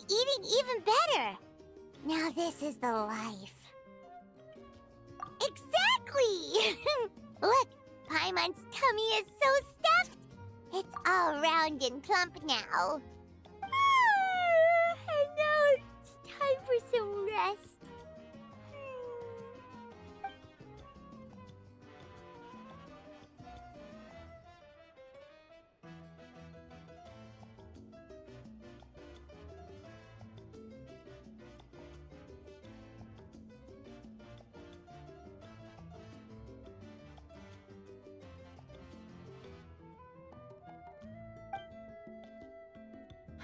eating even better. Now this is the life. Exactly! Look, Paimon's tummy is so stuffed. It's all round and plump now. And now it's time for some rest.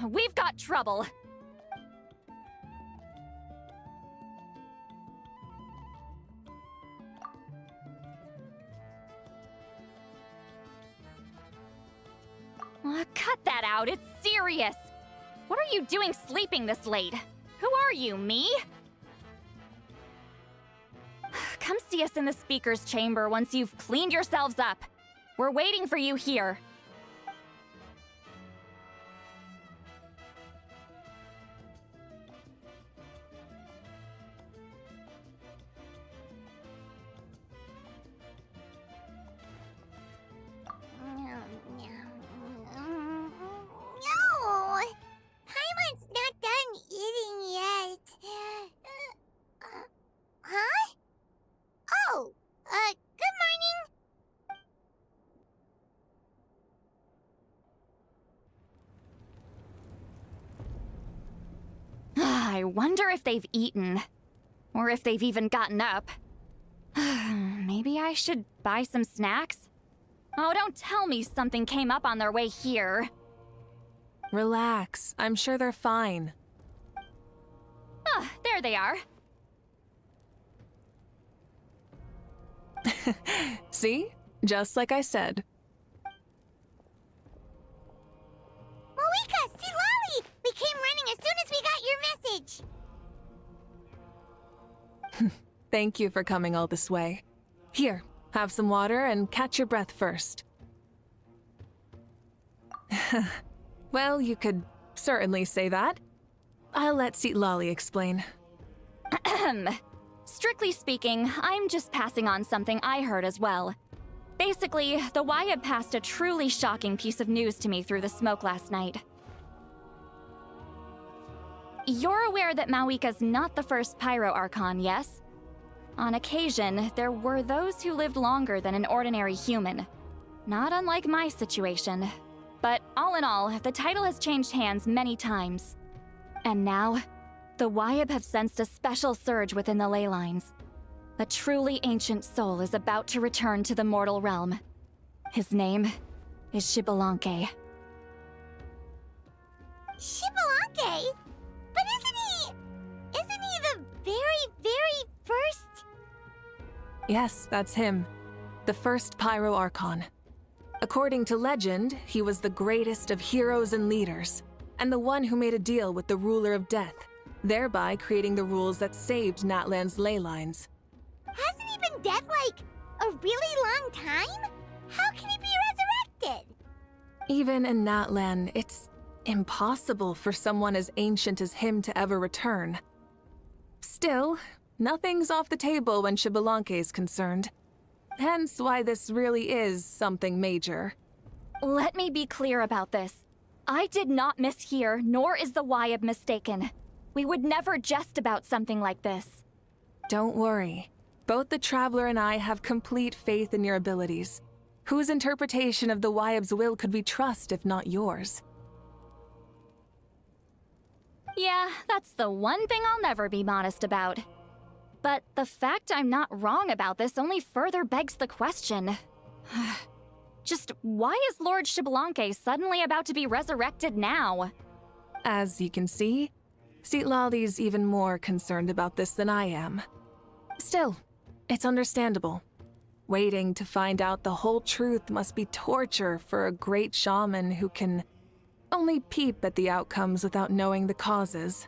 We've got trouble. Cut that out, it's serious. What are you doing sleeping this late? Who are you, me? Come see us in the speaker's chamber once you've cleaned yourselves up. We're waiting for you here. No! Paimon's not done eating yet. Huh? Oh, good morning. I wonder if they've eaten. Or if they've even gotten up. Maybe I should buy some snacks? Oh, don't tell me something came up on their way here. Relax. I'm sure they're fine. Ah, there they are. See? Just like I said. Mawuika, see Lolly! We came running as soon as we got your message. Thank you for coming all this way. Here, have some water and catch your breath first. Well, you could certainly say that. I'll let Lolly explain. Strictly speaking, I'm just passing on something I heard as well. Basically, the Wyab passed a truly shocking piece of news to me through the smoke last night. You're aware that Mawuika's not the first Pyro Archon, yes? On occasion, there were those who lived longer than an ordinary human. Not unlike my situation. But all in all, the title has changed hands many times. And now, the Wyab have sensed a special surge within the ley lines. A truly ancient soul is about to return to the mortal realm. His name is Xbalanque. Xbalanque? But isn't he the very first? Yes, that's him. The first Pyro Archon. According to legend, he was the greatest of heroes and leaders, and the one who made a deal with the ruler of death, thereby creating the rules that saved Natlan's ley lines. Hasn't he been dead like a really long time? How can he be resurrected? Even in Natlan, it's impossible for someone as ancient as him to ever return. Still, nothing's off the table when Xbalanque is concerned. Hence why this really is something major. Let me be clear about this. I did not mishear, nor is the Wyab mistaken. We would never jest about something like this. Don't worry. Both the Traveler and I have complete faith in your abilities. Whose interpretation of the Wyab's will could we trust if not yours? Yeah, that's the one thing I'll never be modest about. But the fact I'm not wrong about this only further begs the question. Just why is Lord Xbalanque suddenly about to be resurrected now? As you can see, Lolly's even more concerned about this than I am. Still, it's understandable. Waiting to find out the whole truth must be torture for a great shaman who can only peep at the outcomes without knowing the causes.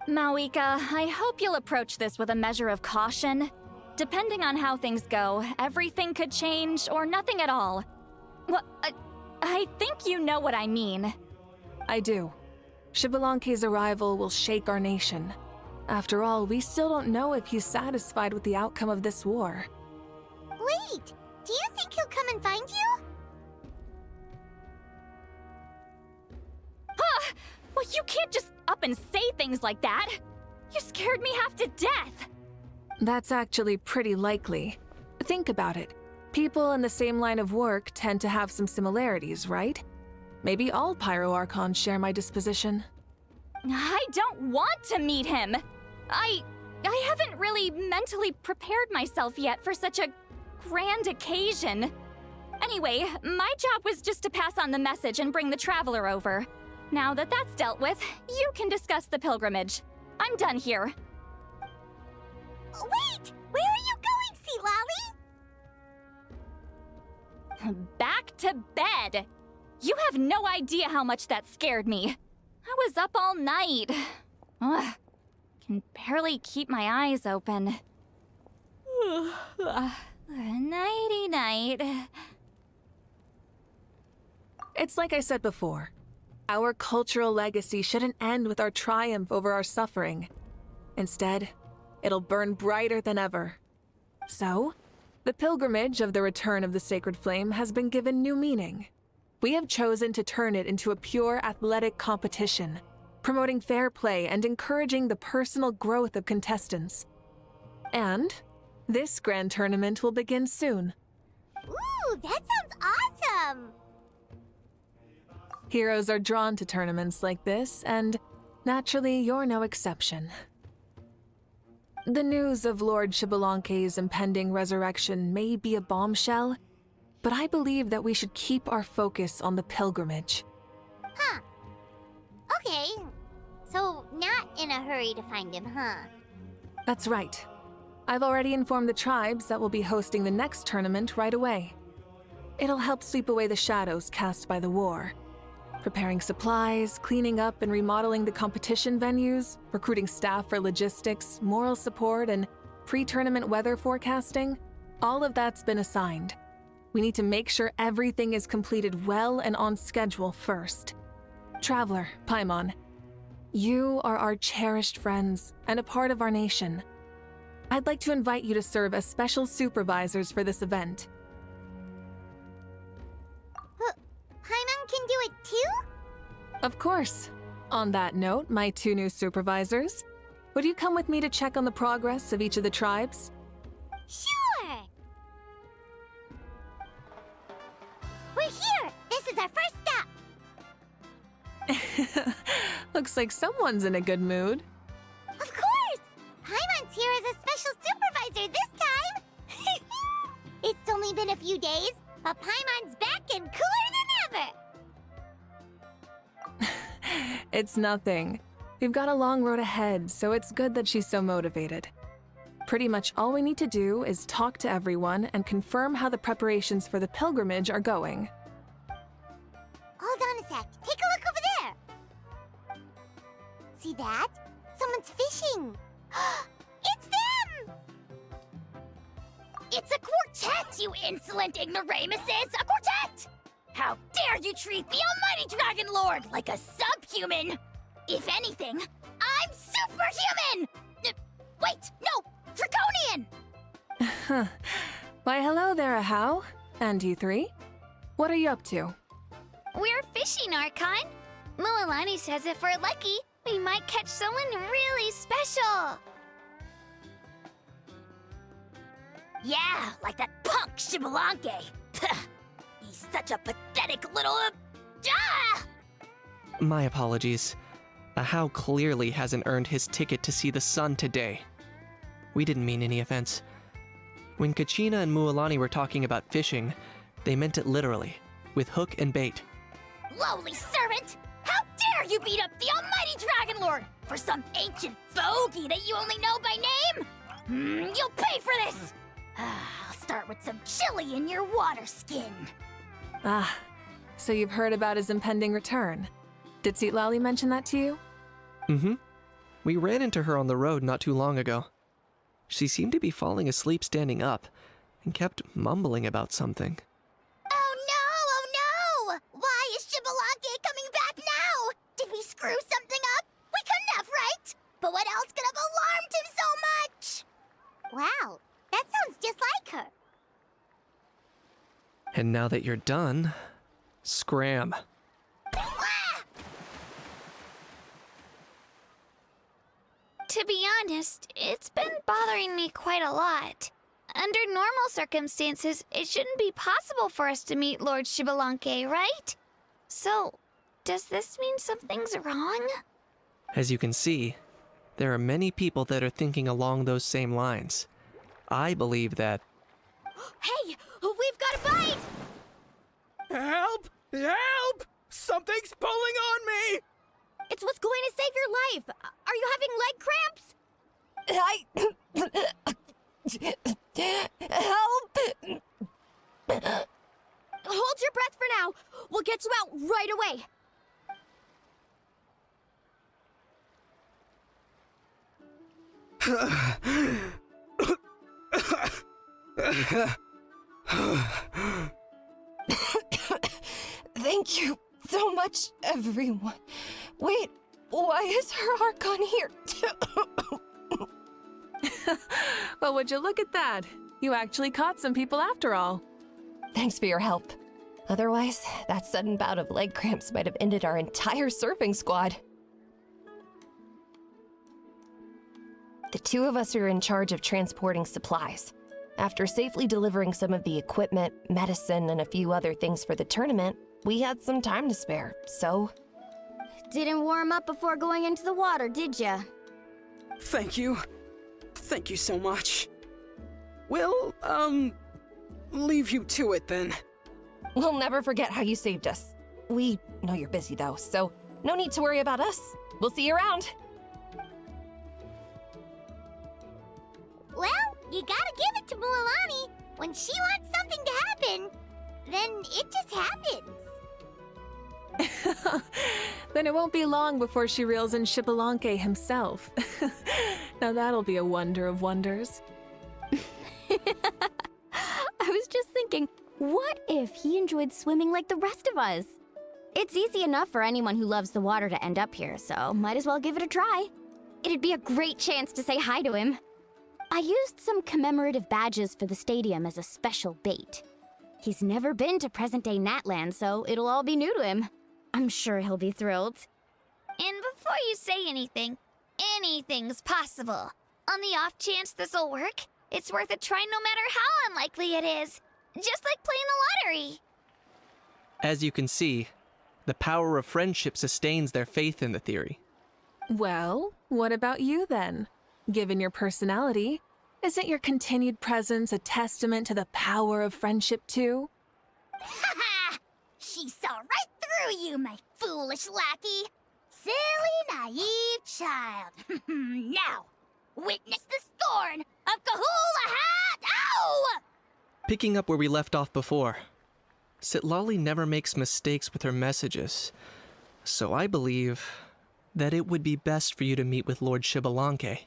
Mawuika, I hope you'll approach this with a measure of caution. Depending on how things go, everything could change or nothing at all. Well, I think you know what I mean. I do. Xbalanque's arrival will shake our nation. After all, we still don't know if he's satisfied with the outcome of this war. Wait, do you think he'll come and find you? Well, you can't just up and say things like that. You scared me half to death. That's actually pretty likely. Think about it. People in the same line of work tend to have some similarities, right? Maybe all Pyro Archons share my disposition. I don't want to meet him. I haven't really mentally prepared myself yet for such a grand occasion. Anyway, my job was just to pass on the message and bring the Traveler over. Now that that's dealt with, you can discuss the pilgrimage. I'm done here. Wait! Where are you going, Sea Lolly? Back to bed! You have no idea how much that scared me. I was up all night. Ugh, can barely keep my eyes open. Nighty-night. It's like I said before. Our cultural legacy shouldn't end with our triumph over our suffering. Instead, it'll burn brighter than ever. So, the pilgrimage of the return of the sacred flame has been given new meaning. We have chosen to turn it into a pure athletic competition, promoting fair play and encouraging the personal growth of contestants. And this grand tournament will begin soon. Ooh, that sounds awesome! Heroes are drawn to tournaments like this, and naturally, you're no exception. The news of Lord Xbalanque's impending resurrection may be a bombshell, but I believe that we should keep our focus on the pilgrimage. Huh. Okay. So, not in a hurry to find him, huh? That's right. I've already informed the tribes that we'll be hosting the next tournament right away. It'll help sweep away the shadows cast by the war. Preparing supplies, cleaning up and remodeling the competition venues, recruiting staff for logistics, moral support, and pre-tournament weather forecasting, all of that's been assigned. We need to make sure everything is completed well and on schedule first. Traveler, Paimon, you are our cherished friends and a part of our nation. I'd like to invite you to serve as special supervisors for this event. Paimon can do it too? Of course. On that note, my two new supervisors, would you come with me to check on the progress of each of the tribes? Sure! We're here! This is our first stop! Looks like someone's in a good mood. Of course! Paimon's here as a special supervisor this time! It's only been a few days, but Paimon's back and cooler than ever! It's nothing. We've got a long road ahead, so it's good that she's so motivated. Pretty much all we need to do is talk to everyone and confirm how the preparations for the pilgrimage are going. Hold on a sec. Take a look over there! See that? Someone's fishing! It's them! It's a quartet, you insolent ignoramuses! A quartet! How dare you treat the almighty Dragon Lord like a subhuman! If anything, I'm superhuman! Wait, no! Draconian! Why, hello there, Ahau. And you three? What are you up to? We're fishing, Archon. Mualani says if we're lucky, we might catch someone really special. Yeah, like that punk Xbalanque. He's such a pathetic little... My apologies. Ahau clearly hasn't earned his ticket to see the sun today. We didn't mean any offense. When Kachina and Mualani were talking about fishing, they meant it literally, with hook and bait. Lowly servant! How dare you beat up the almighty Dragon Lord for some ancient fogey that you only know by name? You'll pay for this! I'll start with some chili in your water skin. Ah, so you've heard about his impending return. Did Citlali mention that to you? Mm-hmm. We ran into her on the road not too long ago. She seemed to be falling asleep standing up, and kept mumbling about something. Oh no! Why is Xbalanque coming back now? Did we screw something And now that you're done, scram. To be honest, it's been bothering me quite a lot. Under normal circumstances, it shouldn't be possible for us to meet Lord Xbalanque, right? So, does this mean something's wrong? As you can see, there are many people that are thinking along those same lines. I believe that... Hey, we've got a bite! Help! Help! Something's pulling on me! It's what's going to save your life! Are you having leg cramps? Help! Hold your breath for now. We'll get you out right away. Thank you so much, everyone. Wait, why is her Archon here? Well, would you look at that? You actually caught some people after all. Thanks for your help. Otherwise, that sudden bout of leg cramps might have ended our entire surfing squad. The two of us are in charge of transporting supplies. After safely delivering some of the equipment, medicine, and a few other things for the tournament, we had some time to spare, so... Didn't warm up before going into the water, did ya? Thank you. Thank you so much. We'll, leave you to it then. We'll never forget how you saved us. We know you're busy though, so no need to worry about us. We'll see you around. Well, you gotta give it to Mualani. When she wants something to happen, then it just happens. Then it won't be long before she reels in Xbalanque himself. Now that'll be a wonder of wonders. I was just thinking, what if he enjoyed swimming like the rest of us? It's easy enough for anyone who loves the water to end up here, so might as well give it a try. It'd be a great chance to say hi to him. I used some commemorative badges for the stadium as a special bait. He's never been to present-day Natlin, so it'll all be new to him. I'm sure he'll be thrilled. And before you say anything, anything's possible. On the off chance this'll work, it's worth a try no matter how unlikely it is. Just like playing the lottery. As you can see, the power of friendship sustains their faith in the theory. Well, what about you then? Given your personality, isn't your continued presence a testament to the power of friendship too? Ha ha! She saw right through you, my foolish lackey. Silly, naive child. Now, witness the scorn of Kahula Hat! Ow! Picking up where we left off before, Sitlali never makes mistakes with her messages, so I believe that it would be best for you to meet with Lord Xbalanque.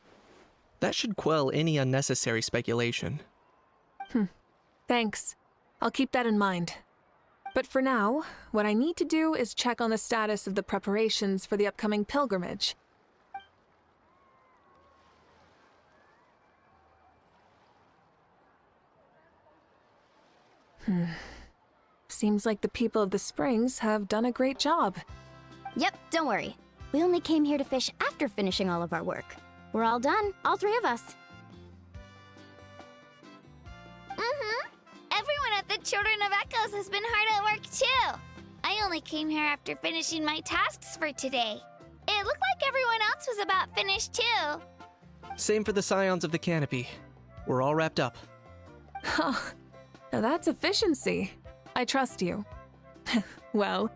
That should quell any unnecessary speculation. Thanks. I'll keep that in mind. But for now, what I need to do is check on the status of the preparations for the upcoming pilgrimage. Seems like the people of the Springs have done a great job. Yep, don't worry. We only came here to fish after finishing all of our work. We're all done, all three of us. Everyone at the Children of Echoes has been hard at work too. I only came here after finishing my tasks for today. It looked like everyone else was about finished too. Same for the Scions of the Canopy. We're all wrapped up. Huh. Now that's efficiency. I trust you. Well,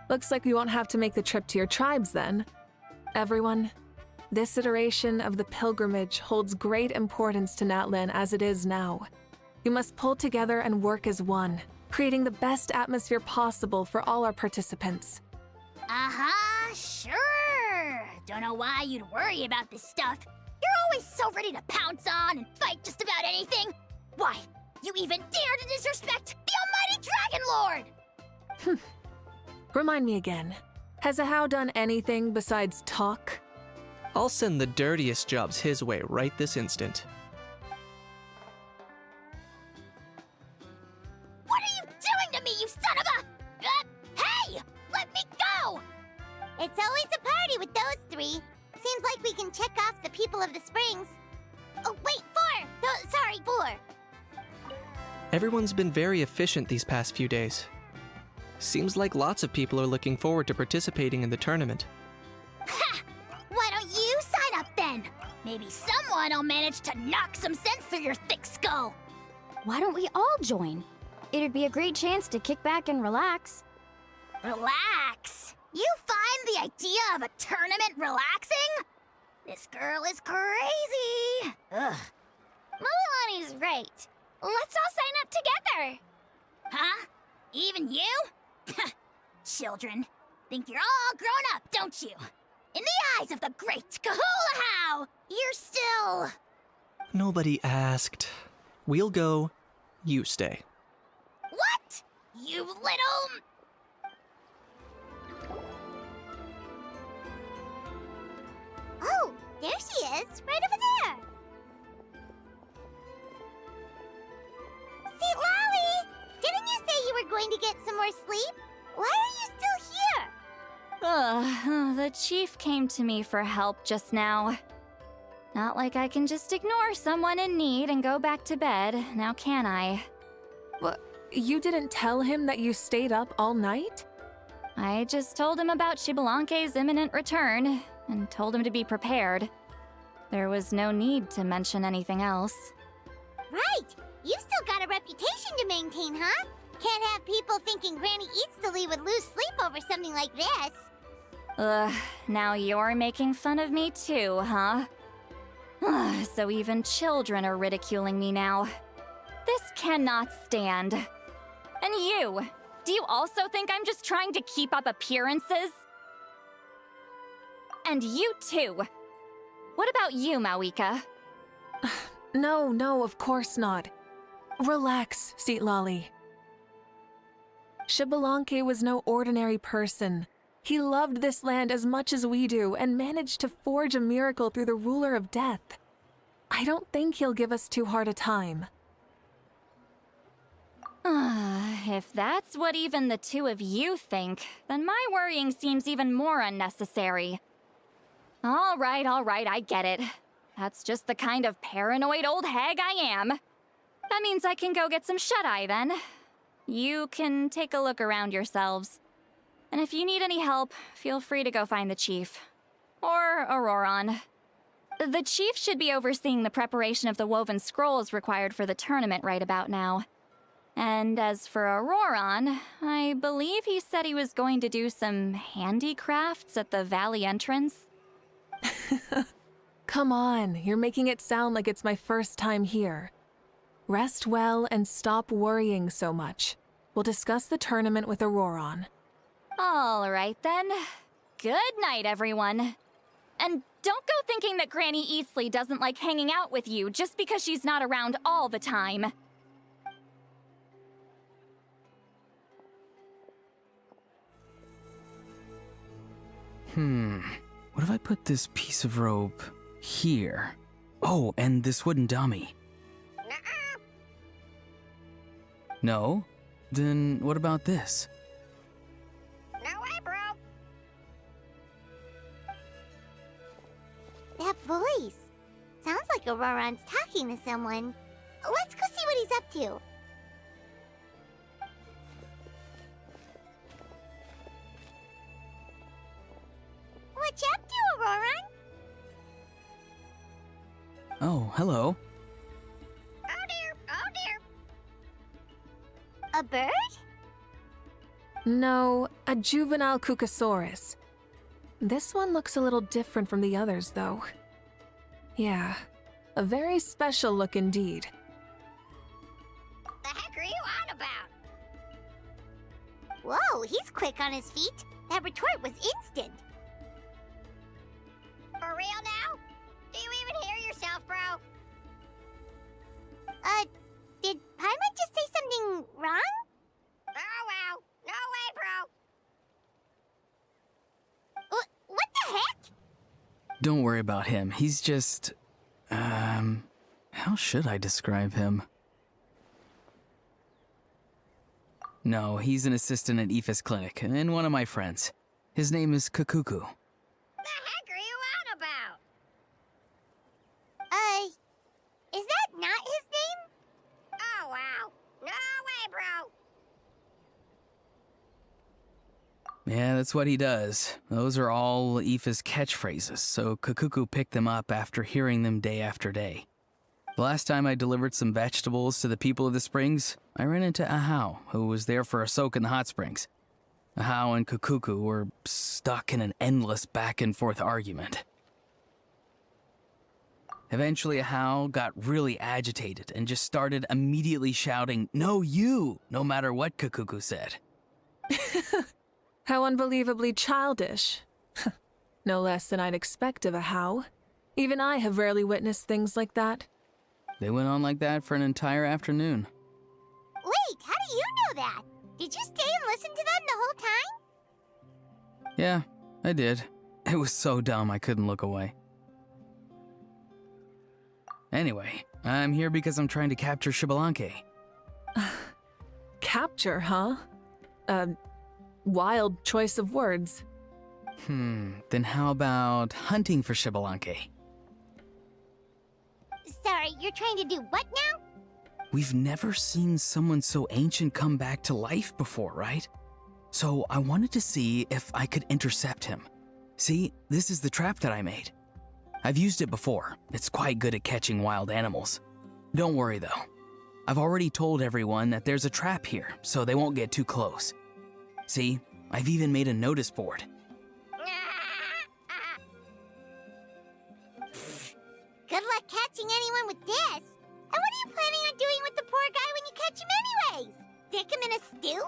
looks like we won't have to make the trip to your tribes then. Everyone, this iteration of the pilgrimage holds great importance to Natlin as it is now. We must pull together and work as one, creating the best atmosphere possible for all our participants. Sure. Don't know why you'd worry about this stuff. You're always so ready to pounce on and fight just about anything. Why, you even dare to disrespect the almighty Dragon Lord! Remind me again, has Ahau done anything besides talk? I'll send the dirtiest jobs his way right this instant. What are you doing me, you son of a... hey! Let me go! It's always a party with those three. Seems like we can check off the people of the springs. Oh, wait, 4! No, sorry, 4. Everyone's been very efficient these past few days. Seems like lots of people are looking forward to participating in the tournament. Ha! Why don't you sign up then? Maybe someone will manage to knock some sense through your thick skull. Why don't we all join? It'd be a great chance to kick back and relax. Relax? You find the idea of a tournament relaxing? This girl is crazy. Ugh. Mualani's right. Let's all sign up together. Huh? Even you? Children, think you're all grown up, don't you? In the eyes of the great Kahulahow, you're still... Nobody asked. We'll go. You stay. What? You little... Oh, there she is, right over there. See, Lolly, didn't you say you were going to get some more sleep? Why are you still here? The chief came to me for help just now. Not like I can just ignore someone in need and go back to bed, now can I? You didn't tell him that you stayed up all night? I just told him about Xbalanque's imminent return, and told him to be prepared. There was no need to mention anything else. Right, you've still got a reputation to maintain, huh? Can't have people thinking Granny Eatsterly would lose sleep over something like this. Ugh, now you're making fun of me too, huh? Ugh, so even children are ridiculing me now. This cannot stand. And you, do you also think I'm just trying to keep up appearances? And you too. What about you, Mawika? No, of course not. Relax, Seatlolly. Xbalanque was no ordinary person. He loved this land as much as we do and managed to forge a miracle through the ruler of death. I don't think he'll give us too hard a time. If that's what even the two of you think, then my worrying seems even more unnecessary. All right, I get it. That's just the kind of paranoid old hag I am. That means I can go get some shut-eye then. You can take a look around yourselves. And if you need any help, feel free to go find the chief. Or Auroron. The chief should be overseeing the preparation of the woven scrolls required for the tournament right about now. And as for Auroron, I believe he said he was going to do some handicrafts at the valley entrance. Come on, you're making it sound like it's my first time here. Rest well and stop worrying so much. We'll discuss the tournament with Auroron. All right then. Good night, everyone. And don't go thinking that Granny Eastly doesn't like hanging out with you just because she's not around all the time. What if I put this piece of rope here? Oh, and this wooden dummy. No? Then what about this? No way, bro. That voice. Sounds like Auroron's talking to someone. Let's go see what he's up to. What you up to, Auroron? Oh, hello. Oh dear, oh dear. A bird? No, a juvenile Cucasaurus. This one looks a little different from the others, though. Yeah, a very special look indeed. The heck are you on about? Whoa, he's quick on his feet. That retort was instant. For real now? Do you even hear yourself, bro? Did Paimon just say something wrong? Oh, wow. No way, bro. What the heck? Don't worry about him. He's just... how should I describe him? No, he's an assistant at Aoife's clinic, and one of my friends. His name is Kakuku. The heck are you on about? Is that not his name? Oh, wow. No way, bro. Yeah, that's what he does. Those are all Aoife's catchphrases, so Kakuku picked them up after hearing them day after day. The last time I delivered some vegetables to the people of the springs, I ran into Ahau, who was there for a soak in the hot springs. Ahau and Kakuku were stuck in an endless back-and-forth argument. Eventually, Ahau got really agitated and just started immediately shouting, "No, you!" no matter what Kakuku said. How unbelievably childish. No less than I'd expect of a How. Even I have rarely witnessed things like that. They went on like that for an entire afternoon. Wait, how do you know that? Did you stay and listen to them the whole time? Yeah, I did. It was so dumb I couldn't look away. Anyway, I'm here because I'm trying to capture Xbalanque. Capture, huh? Wild choice of words. Then how about hunting for Xbalanque? Sorry, you're trying to do what now? We've never seen someone so ancient come back to life before, right? So I wanted to see if I could intercept him. See, this is the trap that I made. I've used it before. It's quite good at catching wild animals. Don't worry though. I've already told everyone that there's a trap here, so they won't get too close. See, I've even made a notice board. Good luck catching anyone with this. And what are you planning on doing with the poor guy when you catch him anyways? Stick him in a stew?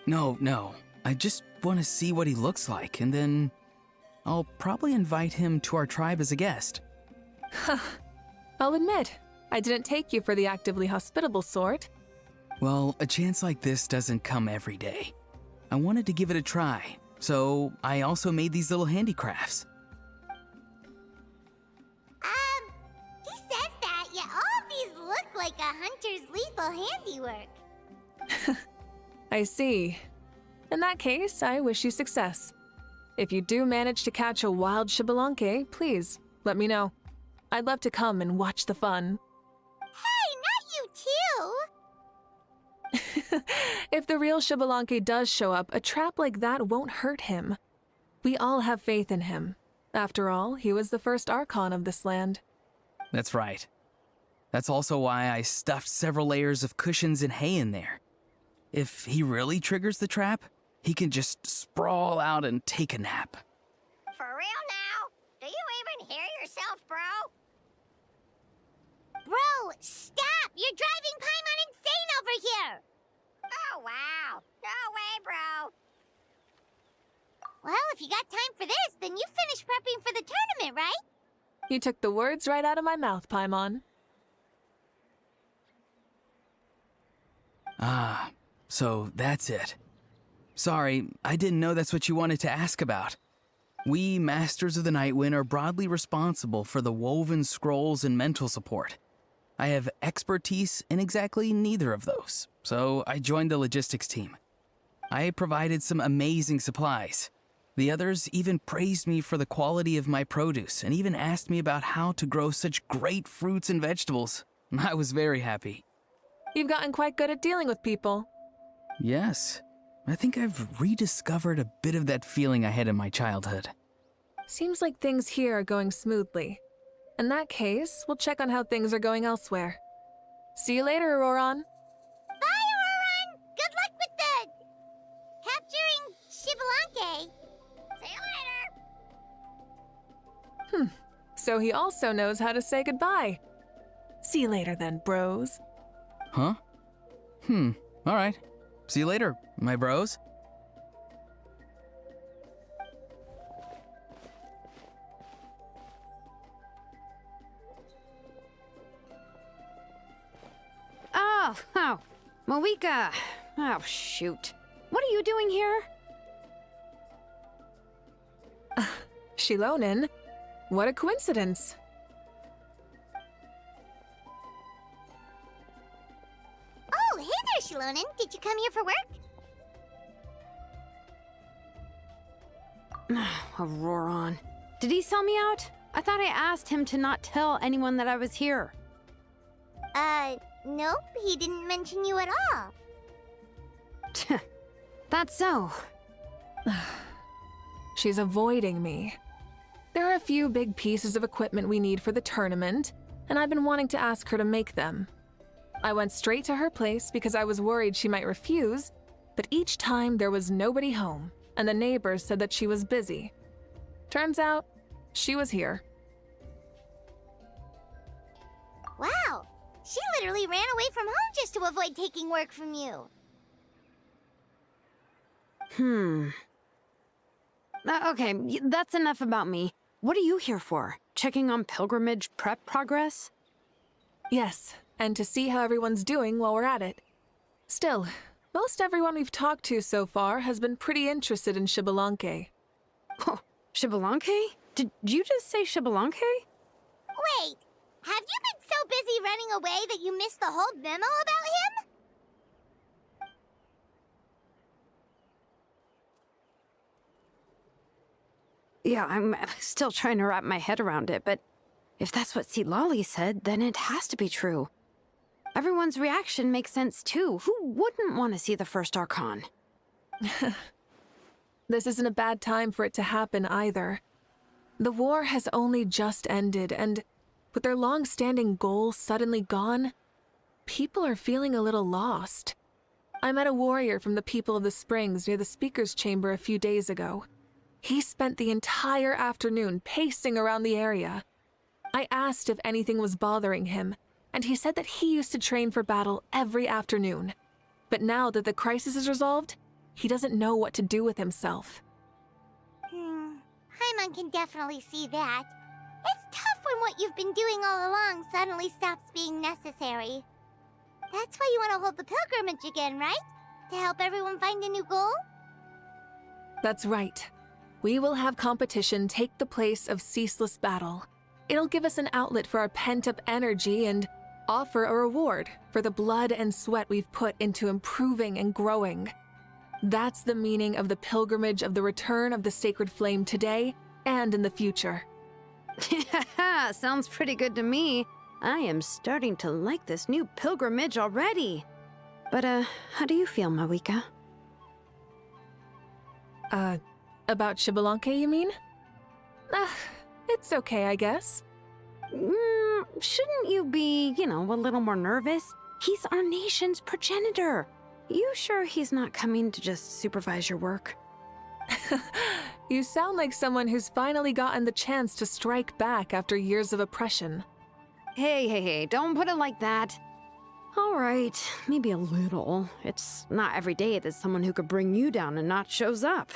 No. I just want to see what he looks like, and then I'll probably invite him to our tribe as a guest. I'll admit, I didn't take you for the actively hospitable sort. Well, a chance like this doesn't come every day. I wanted to give it a try, so I also made these little handicrafts. He says that, yet all of these look like a hunter's lethal handiwork. I see. In that case, I wish you success. If you do manage to catch a wild Xbalanque, please, let me know. I'd love to come and watch the fun. Hey, not you too! If the real Xbalanque does show up, a trap like that won't hurt him. We all have faith in him. After all, he was the first Archon of this land. That's right. That's also why I stuffed several layers of cushions and hay in there. If he really triggers the trap, he can just sprawl out and take a nap. For real now? Do you even hear yourself, bro? Bro, stop! You're driving Paimon insane over here! Oh, wow. No way, bro. Well, if you got time for this, then you finish prepping for the tournament, right? You took the words right out of my mouth, Paimon. Ah, so that's it. Sorry, I didn't know that's what you wanted to ask about. We, Masters of the Nightwind, are broadly responsible for the woven scrolls and mental support. I have expertise in exactly neither of those, so I joined the logistics team. I provided some amazing supplies. The others even praised me for the quality of my produce and even asked me about how to grow such great fruits and vegetables. I was very happy. You've gotten quite good at dealing with people. Yes, I think I've rediscovered a bit of that feeling I had in my childhood. Seems like things here are going smoothly. In that case, we'll check on how things are going elsewhere. See you later, Auroran. Bye, Auroran! Good luck with the... capturing Xbalanque. See you later. So he also knows how to say goodbye. See you later then, bros. Huh? Alright. See you later, my bros. Oh, Mawuika. Oh, shoot. What are you doing here? Shilonen? What a coincidence. Oh, hey there, Shilonen. Did you come here for work? Auroron. Did he sell me out? I thought I asked him to not tell anyone that I was here. Nope. He didn't mention you at all. That's so. She's avoiding me. There are a few big pieces of equipment we need for the tournament, and I've been wanting to ask her to make them. I went straight to her place because I was worried she might refuse, but each time there was nobody home, and the neighbors said that she was busy. Turns out, she was here. Wow. She literally ran away from home just to avoid taking work from you. Okay, that's enough about me. What are you here for? Checking on pilgrimage prep progress? Yes, and to see how everyone's doing while we're at it. Still, most everyone we've talked to so far has been pretty interested in Xbalanque. Oh, Xbalanque? Did you just say Xbalanque? Wait, have you been so busy running away that you missed the whole memo about him? Yeah, I'm still trying to wrap my head around it, but if that's what Lolly said, then it has to be true. Everyone's reaction makes sense too. Who wouldn't want to see the first Archon? This isn't a bad time for it to happen either. The war has only just ended, and with their long-standing goals suddenly gone, people are feeling a little lost. I met a warrior from the People of the Springs near the Speaker's Chamber a few days ago. He spent the entire afternoon pacing around the area. I asked if anything was bothering him, and he said that he used to train for battle every afternoon. But now that the crisis is resolved, he doesn't know what to do with himself. Paimon can definitely see that. It's tough when what you've been doing all along suddenly stops being necessary. That's why you want to hold the pilgrimage again, right? To help everyone find a new goal? That's right. We will have competition take the place of ceaseless battle. It'll give us an outlet for our pent-up energy and offer a reward for the blood and sweat we've put into improving and growing. That's the meaning of the pilgrimage of the return of the sacred flame today and in the future. Sounds pretty good to me. I am starting to like this new pilgrimage already. But, how do you feel, Mawuika? About Xbalanque, you mean? It's okay, I guess. Shouldn't you be, a little more nervous? He's our nation's progenitor. You sure he's not coming to just supervise your work? You sound like someone who's finally gotten the chance to strike back after years of oppression. Hey, don't put it like that. All right, maybe a little. It's not every day that someone who could bring you down a notch shows up.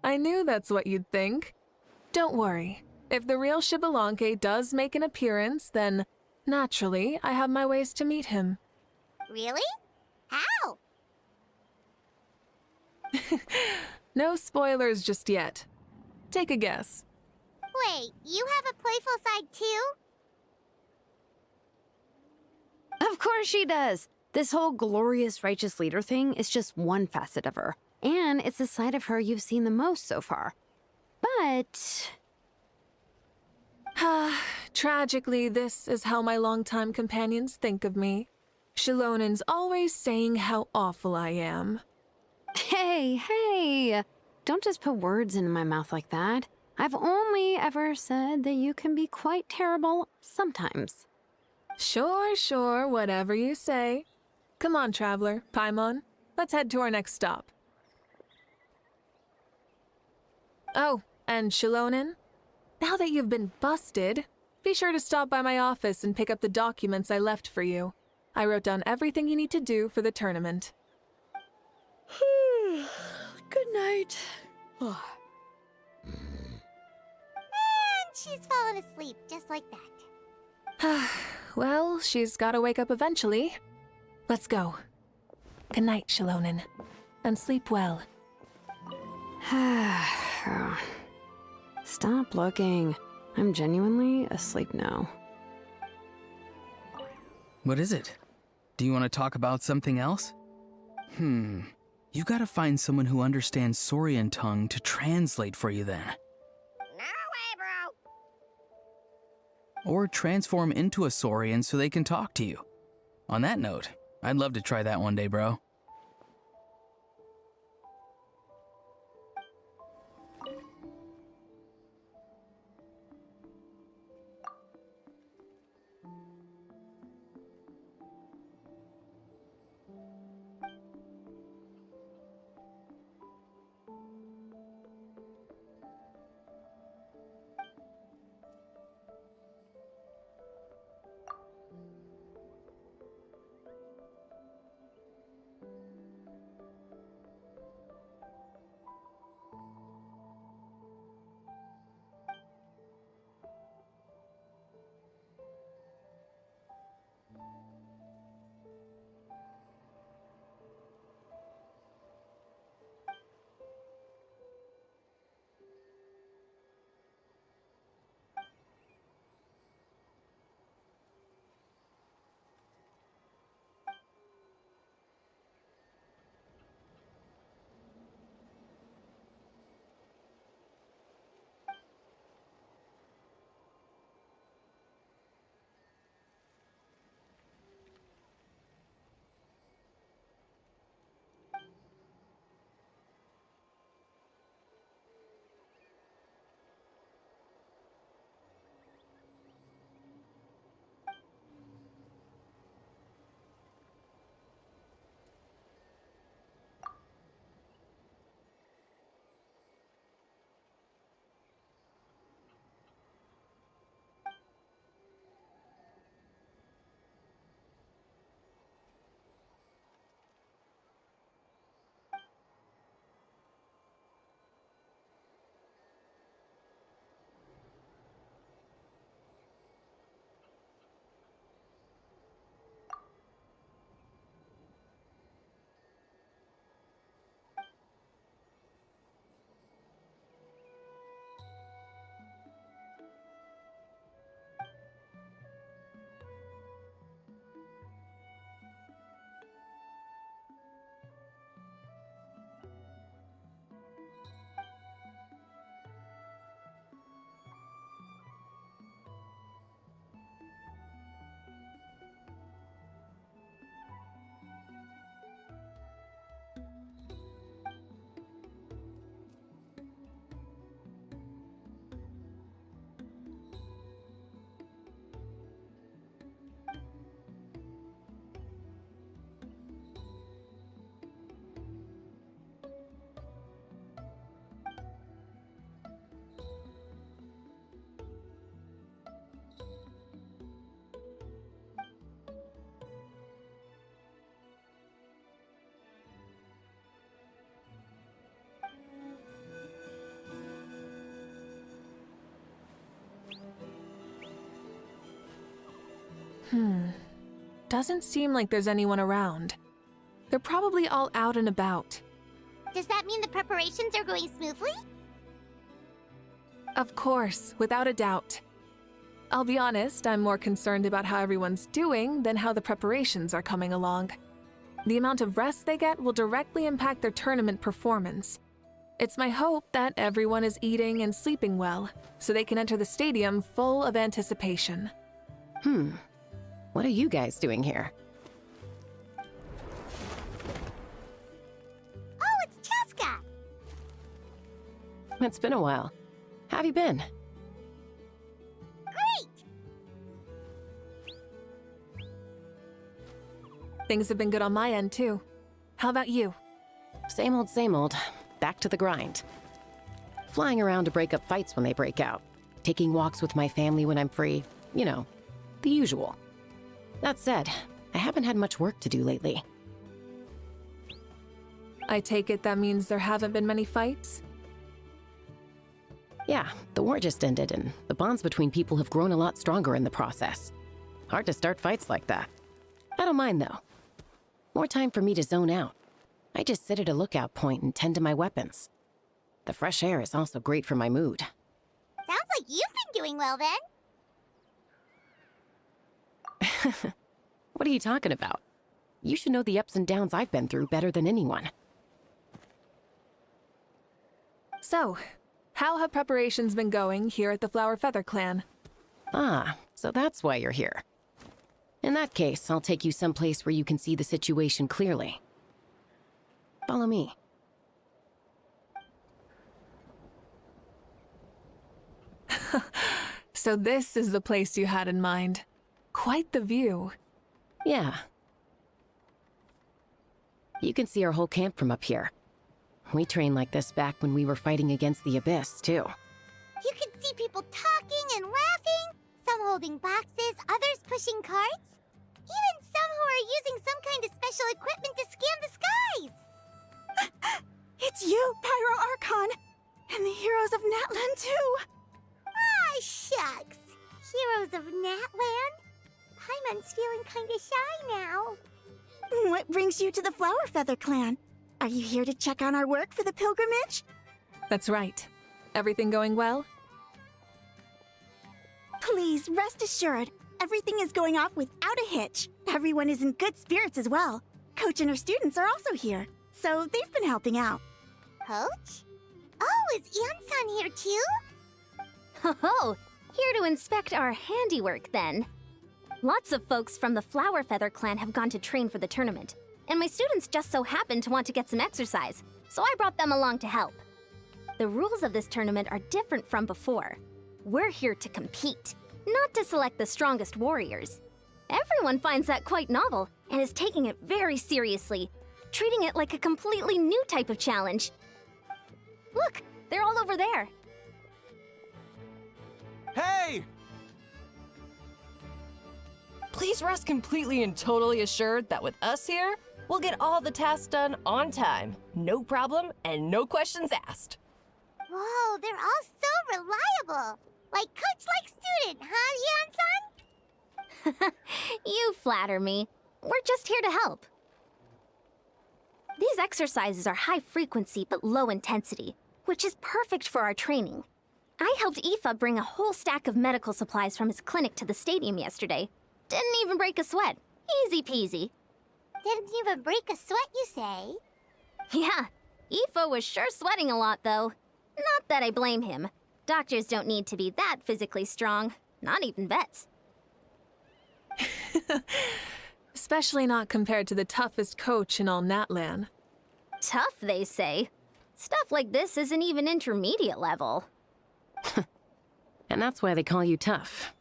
I knew that's what you'd think. Don't worry. If the real Xbalanque does make an appearance, then naturally I have my ways to meet him. Really? How? No spoilers just yet. Take a guess. Wait, you have a playful side too? Of course she does. This whole glorious righteous leader thing is just one facet of her. And it's the side of her you've seen the most so far. But... Tragically, this is how my longtime companions think of me. Shilonen's always saying how awful I am. Hey! Don't just put words into my mouth like that. I've only ever said that you can be quite terrible sometimes. Sure, whatever you say. Come on, Traveler, Paimon. Let's head to our next stop. Oh, and Shilonen, now that you've been busted, be sure to stop by my office and pick up the documents I left for you. I wrote down everything you need to do for the tournament. Good night. And she's fallen asleep just like that. Well, she's gotta wake up eventually. Let's go. Good night, Shilonen. And sleep well. Stop looking. I'm genuinely asleep now. What is it? Do you want to talk about something else? You gotta find someone who understands Saurian tongue to translate for you then. No way, bro. Or transform into a Saurian so they can talk to you. On that note, I'd love to try that one day, bro. Doesn't seem like there's anyone around. They're probably all out and about. Does that mean the preparations are going smoothly? Of course, without a doubt. I'll be honest, I'm more concerned about how everyone's doing than how the preparations are coming along. The amount of rest they get will directly impact their tournament performance. It's my hope that everyone is eating and sleeping well, so they can enter the stadium full of anticipation. What are you guys doing here? Oh, it's Cheska! It's been a while. How have you been? Great! Things have been good on my end, too. How about you? Same old, same old. Back to the grind. Flying around to break up fights when they break out. Taking walks with my family when I'm free. You know, the usual. That said, I haven't had much work to do lately. I take it that means there haven't been many fights? Yeah, the war just ended, and the bonds between people have grown a lot stronger in the process. Hard to start fights like that. I don't mind, though. More time for me to zone out. I just sit at a lookout point and tend to my weapons. The fresh air is also great for my mood. Sounds like you've been doing well then. What are you talking about? You should know the ups and downs I've been through better than anyone. So, how have preparations been going here at the Flower Feather Clan? Ah, so that's why you're here. In that case, I'll take you someplace where you can see the situation clearly. Follow me. So this is the place you had in mind. Quite the view. Yeah. You can see our whole camp from up here. We trained like this back when we were fighting against the Abyss, too. You can see people talking and laughing, some holding boxes, others pushing carts. Even some who are using some kind of special equipment to scan the skies. It's you, Pyro Archon, and the heroes of Natlin too. Ah, shucks. Heroes of Natlan? Paimon's feeling kinda shy now. What brings you to the Flower Feather Clan? Are you here to check on our work for the pilgrimage? That's right. Everything going well? Please, rest assured, everything is going off without a hitch. Everyone is in good spirits as well. Coach and her students are also here, so they've been helping out. Coach? Oh, is Ian-san here too? Oh, here to inspect our handiwork then. Lots of folks from the Flower Feather Clan have gone to train for the tournament, and my students just so happened to want to get some exercise, so I brought them along to help. The rules of this tournament are different from before. We're here to compete, not to select the strongest warriors. Everyone finds that quite novel and is taking it very seriously, treating it like a completely new type of challenge. Look, they're all over there. Hey! Please rest completely and totally assured that with us here, we'll get all the tasks done on time. No problem and no questions asked. Whoa, they're all so reliable. Like coach like student, huh, Ian-san? You flatter me. We're just here to help. These exercises are high frequency but low intensity, which is perfect for our training. I helped Aoife bring a whole stack of medical supplies from his clinic to the stadium yesterday. Didn't even break a sweat. Easy peasy. Didn't even break a sweat, you say? Yeah, Aoife was sure sweating a lot, though. Not that I blame him. Doctors don't need to be that physically strong. Not even vets. Especially not compared to the toughest coach in all Natlan. Tough, they say. Stuff like this isn't even intermediate level. And that's why they call you tough.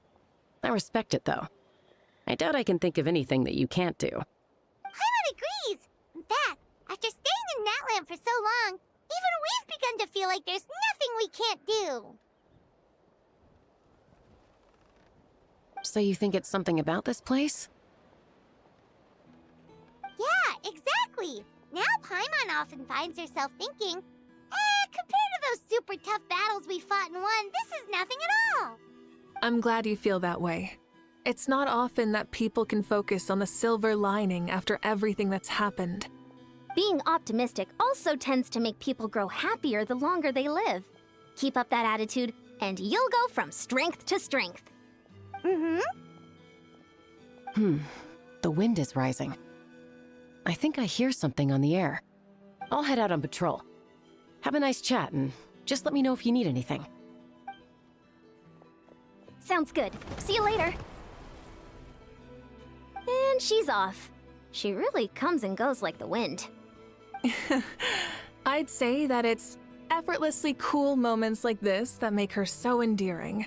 I respect it, though. I doubt I can think of anything that you can't do. Paimon agrees! In fact, after staying in Natlan for so long, even we've begun to feel like there's nothing we can't do. So you think it's something about this place? Yeah, exactly! Now Paimon often finds herself thinking, compared to those super tough battles we fought and won, this is nothing at all! I'm glad you feel that way. It's not often that people can focus on the silver lining after everything that's happened. Being optimistic also tends to make people grow happier the longer they live. Keep up that attitude, and you'll go from strength to strength. The wind is rising. I think I hear something on the air. I'll head out on patrol. Have a nice chat, and just let me know if you need anything. Sounds good. See you later. And she's off. She really comes and goes like the wind. I'd say that it's effortlessly cool moments like this that make her so endearing.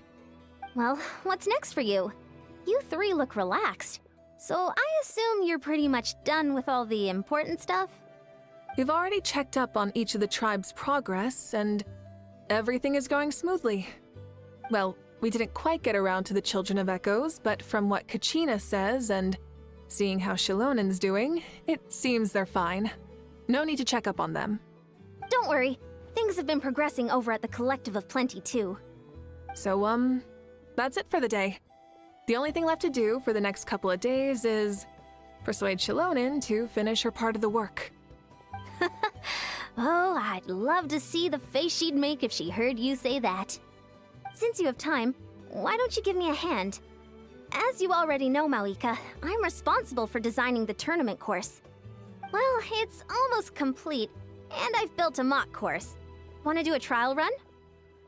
Well, what's next for you? You three look relaxed, so I assume you're pretty much done with all the important stuff? We've already checked up on each of the tribe's progress, and everything is going smoothly. Well, we didn't quite get around to the Children of Echoes, but from what Kachina says and seeing how Shilonen's doing, it seems they're fine. No need to check up on them. Don't worry. Things have been progressing over at the Collective of Plenty, too. So, that's it for the day. The only thing left to do for the next couple of days is persuade Shilonen to finish her part of the work. Oh, I'd love to see the face she'd make if she heard you say that. Since you have time, why don't you give me a hand? As you already know, Mawuika, I'm responsible for designing the tournament course. Well, it's almost complete, and I've built a mock course. Want to do a trial run?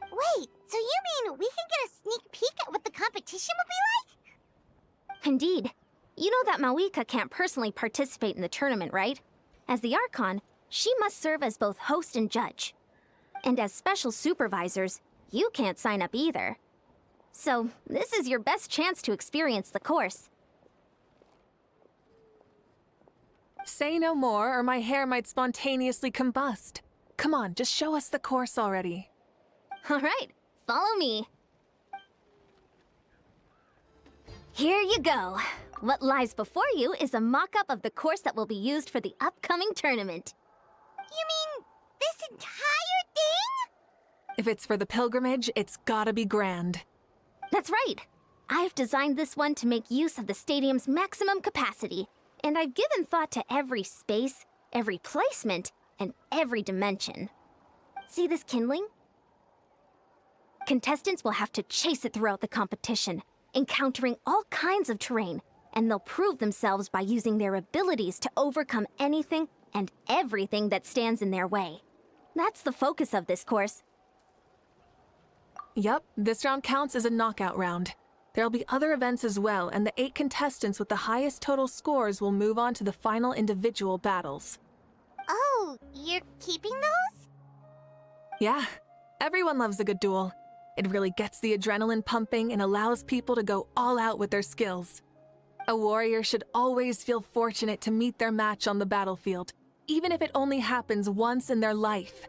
Wait, so you mean we can get a sneak peek at what the competition will be like? Indeed. You know that Mawuika can't personally participate in the tournament, right? As the Archon, she must serve as both host and judge. And as special supervisors, you can't sign up either. So, this is your best chance to experience the course. Say no more, or my hair might spontaneously combust. Come on, just show us the course already. All right, follow me. Here you go. What lies before you is a mock-up of the course that will be used for the upcoming tournament. You mean this entire thing? If it's for the pilgrimage, it's gotta be grand. That's right. I've designed this one to make use of the stadium's maximum capacity, and I've given thought to every space, every placement, and every dimension. See this kindling? Contestants will have to chase it throughout the competition, encountering all kinds of terrain, and they'll prove themselves by using their abilities to overcome anything and everything that stands in their way. That's the focus of this course. Yup, this round counts as a knockout round. There'll be other events as well, and the 8 contestants with the highest total scores will move on to the final individual battles. Oh, you're keeping those? Yeah, everyone loves a good duel. It really gets the adrenaline pumping and allows people to go all out with their skills. A warrior should always feel fortunate to meet their match on the battlefield, even if it only happens once in their life.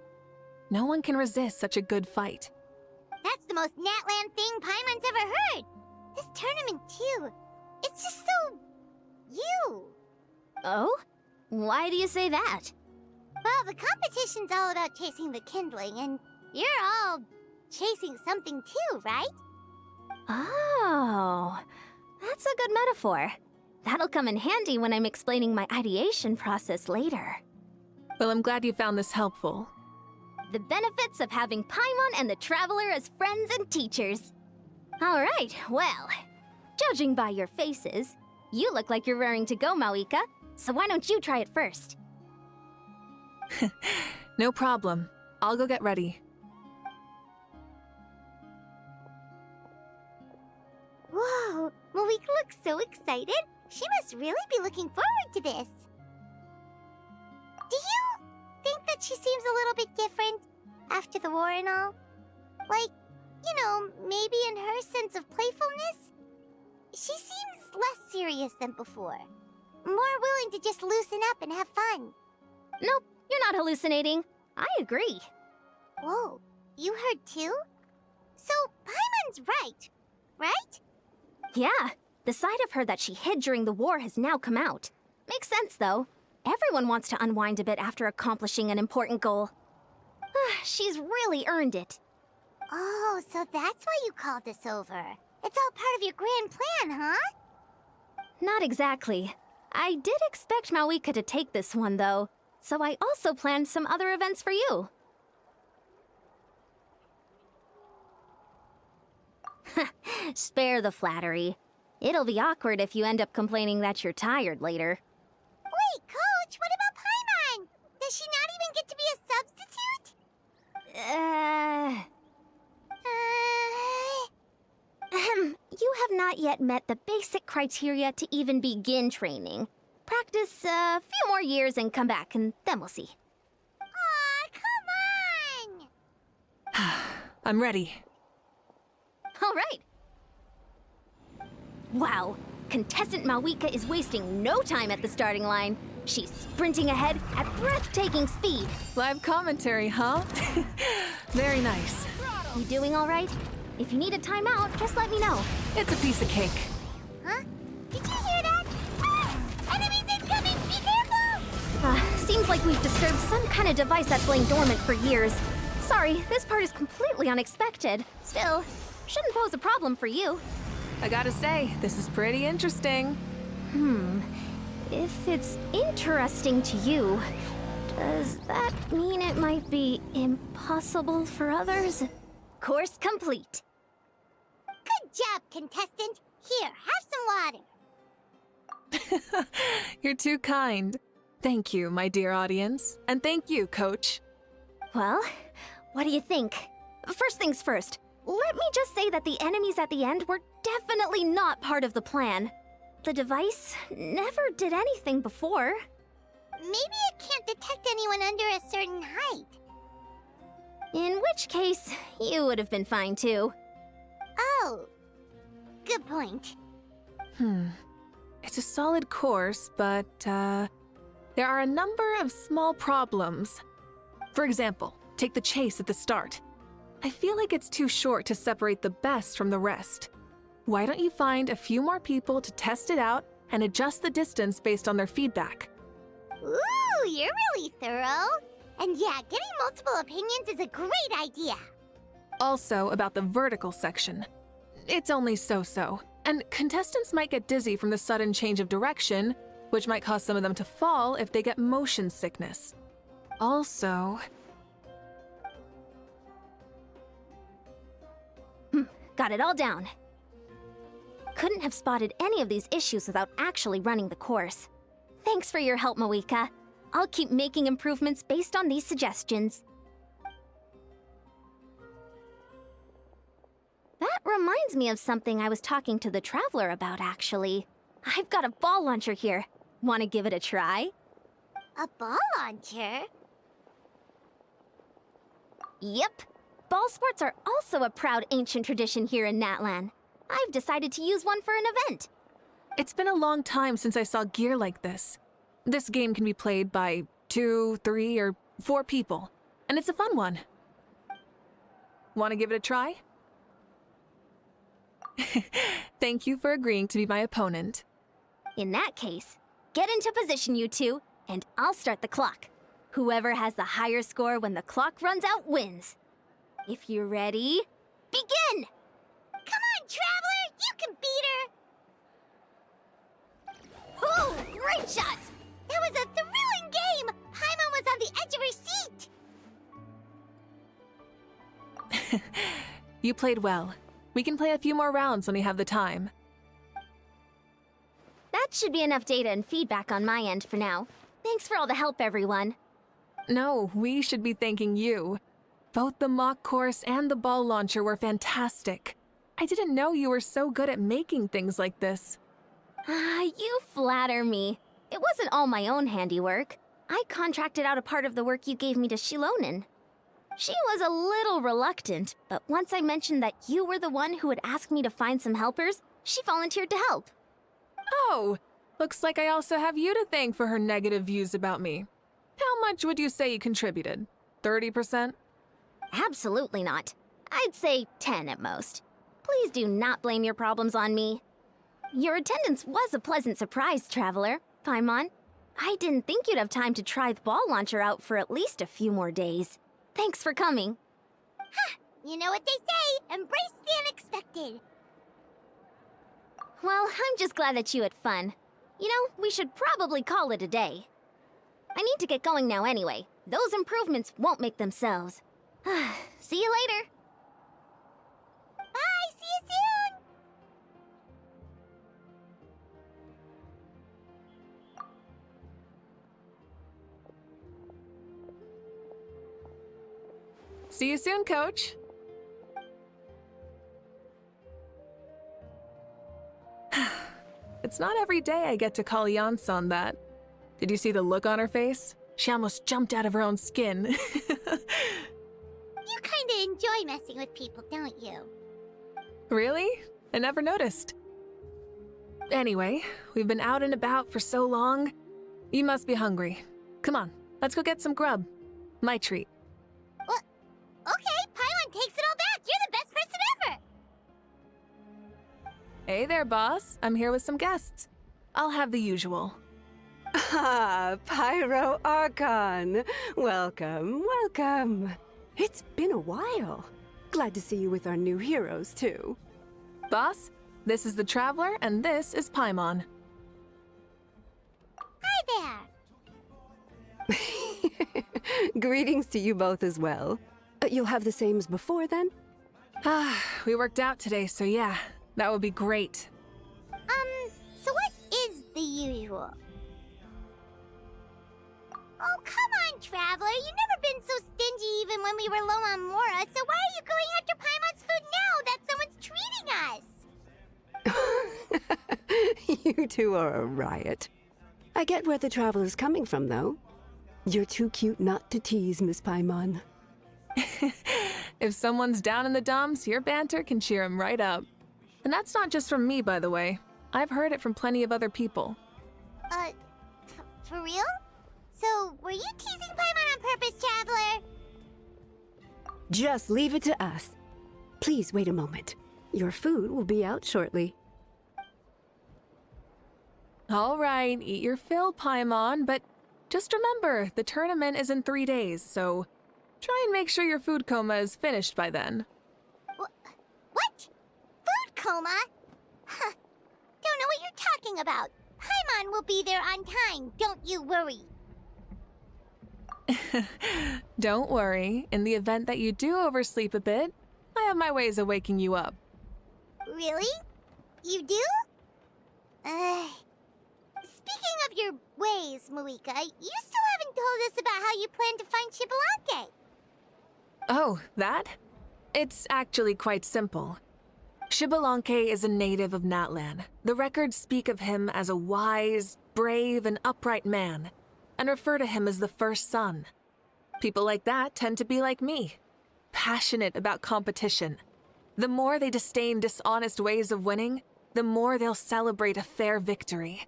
No one can resist such a good fight. That's the most Natlin thing Paimon's ever heard. This tournament, too. It's just so... you. Oh? Why do you say that? Well, the competition's all about chasing the kindling, and you're all chasing something too, right? Oh, that's a good metaphor. That'll come in handy when I'm explaining my ideation process later. Well, I'm glad you found this helpful. The benefits of having Paimon and the Traveler as friends and teachers. All right, well, judging by your faces, you look like you're raring to go, Mawuika, so why don't you try it first? No problem. I'll go get ready. Whoa, Mawuika looks so excited. She must really be looking forward to this. Do you think that she seems a little bit different after the war and all? Like, you know, maybe in her sense of playfulness? She seems less serious than before. More willing to just loosen up and have fun. Nope, you're not hallucinating. I agree. Whoa, you heard too? So, Paimon's right? Yeah, the side of her that she hid during the war has now come out. Makes sense, though. Everyone wants to unwind a bit after accomplishing an important goal. She's really earned it. Oh, so that's why you called this over. It's all part of your grand plan, huh? Not exactly. I did expect Mawuika to take this one, though, so I also planned some other events for you. Spare the flattery. It'll be awkward if you end up complaining that you're tired later. Wait, Coach, what about Paimon? Does she not even get to be a substitute? You have not yet met the basic criteria to even begin training. Practice a few more years and come back, and then we'll see. Aw, come on! I'm ready. All right. Wow, contestant Mawuika is wasting no time at the starting line. She's sprinting ahead at breathtaking speed. Live commentary, huh? Very nice. You doing all right? If you need a timeout, just let me know. It's a piece of cake. Huh? Did you hear that? Ah! Enemies incoming! Be careful! Seems like we've disturbed some kind of device that's lain dormant for years. Sorry, this part is completely unexpected. Still, shouldn't pose a problem for you. I gotta say, this is pretty interesting. If it's interesting to you, does that mean it might be impossible for others? Course complete. Good job, contestant. Here, have some water. You're too kind. Thank you, my dear audience. And thank you, Coach. Well, what do you think? First things first, let me just say that the enemies at the end were definitely not part of the plan. The device never did anything before. Maybe it can't detect anyone under a certain height. In which case, you would have been fine too. Oh, good point. It's a solid course, but, there are a number of small problems. For example, take the chase at the start. I feel like it's too short to separate the best from the rest. Why don't you find a few more people to test it out and adjust the distance based on their feedback? Ooh, you're really thorough. And yeah, getting multiple opinions is a great idea. Also, about the vertical section. It's only so-so, and contestants might get dizzy from the sudden change of direction, which might cause some of them to fall if they get motion sickness. Also... Got it all down. Couldn't have spotted any of these issues without actually running the course. Thanks for your help, Mawuika. I'll keep making improvements based on these suggestions. That reminds me of something I was talking to the Traveler about, actually. I've got a ball launcher here. Want to give it a try? A ball launcher? Yep. Ball sports are also a proud ancient tradition here in Natlan. I've decided to use one for an event. It's been a long time since I saw gear like this. This game can be played by 2, 3, or 4 people, and it's a fun one. Want to give it a try? Thank you for agreeing to be my opponent. In that case, get into position, you two, and I'll start the clock. Whoever has the higher score when the clock runs out wins. If you're ready, begin! Come on, Traveler! You can beat her! Oh, great shot! That was a thrilling game! Paimon was on the edge of her seat! You played well. We can play a few more rounds when we have the time. That should be enough data and feedback on my end for now. Thanks for all the help, everyone. No, we should be thanking you. Both the mock course and the ball launcher were fantastic. I didn't know you were so good at making things like this. You flatter me. It wasn't all my own handiwork. I contracted out a part of the work you gave me to Shilonen. She was a little reluctant, but once I mentioned that you were the one who would ask me to find some helpers, she volunteered to help. Oh, looks like I also have you to thank for her negative views about me. How much would you say you contributed? 30%? Absolutely not. I'd say 10 at most. Please do not blame your problems on me. Your attendance was a pleasant surprise, Traveler. Paimon, I didn't think you'd have time to try the ball launcher out for at least a few more days. Thanks for coming. Ha! You know what they say, embrace the unexpected. Well, I'm just glad that you had fun. You know, we should probably call it a day. I need to get going now anyway. Those improvements won't make themselves. See you later. Bye, see you soon. See you soon, Coach. It's not every day I get to call Yansan that. Did you see the look on her face? She almost jumped out of her own skin. You kinda enjoy messing with people, don't you? Really? I never noticed. Anyway, we've been out and about for so long. You must be hungry. Come on, let's go get some grub. My treat. What? Okay, Paimon takes it all back. You're the best person ever. Hey there, boss. I'm here with some guests. I'll have the usual. Ah, Pyro Archon. Welcome, welcome. It's been a while. Glad to see you with our new heroes, too. Boss, this is the Traveler, and this is Paimon. Hi there. Greetings to you both as well. You'll have the same as before, then? We worked out today, so yeah, that would be great. Oh, come on, Traveler. You've never been so stingy even when we were low on Mora, so why are you going after Paimon's food now that someone's treating us? You two are a riot. I get where the Traveler's coming from, though. You're too cute not to tease, Miss Paimon. If someone's down in the dumps, your banter can cheer him right up. And that's not just from me, by the way. I've heard it from plenty of other people. For real? So, were you teasing Paimon on purpose, Traveler? Just leave it to us. Please wait a moment. Your food will be out shortly. All right, eat your fill, Paimon, but just remember, the tournament is in 3 days, so try and make sure your food coma is finished by then. What? Food coma? Huh. Don't know what you're talking about. Paimon will be there on time, don't you worry. Don't worry, in the event that you do oversleep a bit, I have my ways of waking you up. Really? You do? Speaking of your ways, Mawuika, you still haven't told us about how you plan to find Xbalanque. Oh, that? It's actually quite simple. Xbalanque is a native of Natlan. The records speak of him as a wise, brave, and upright man, and refer to him as the first son. People like that tend to be like me, passionate about competition. The more they disdain dishonest ways of winning, the more they'll celebrate a fair victory.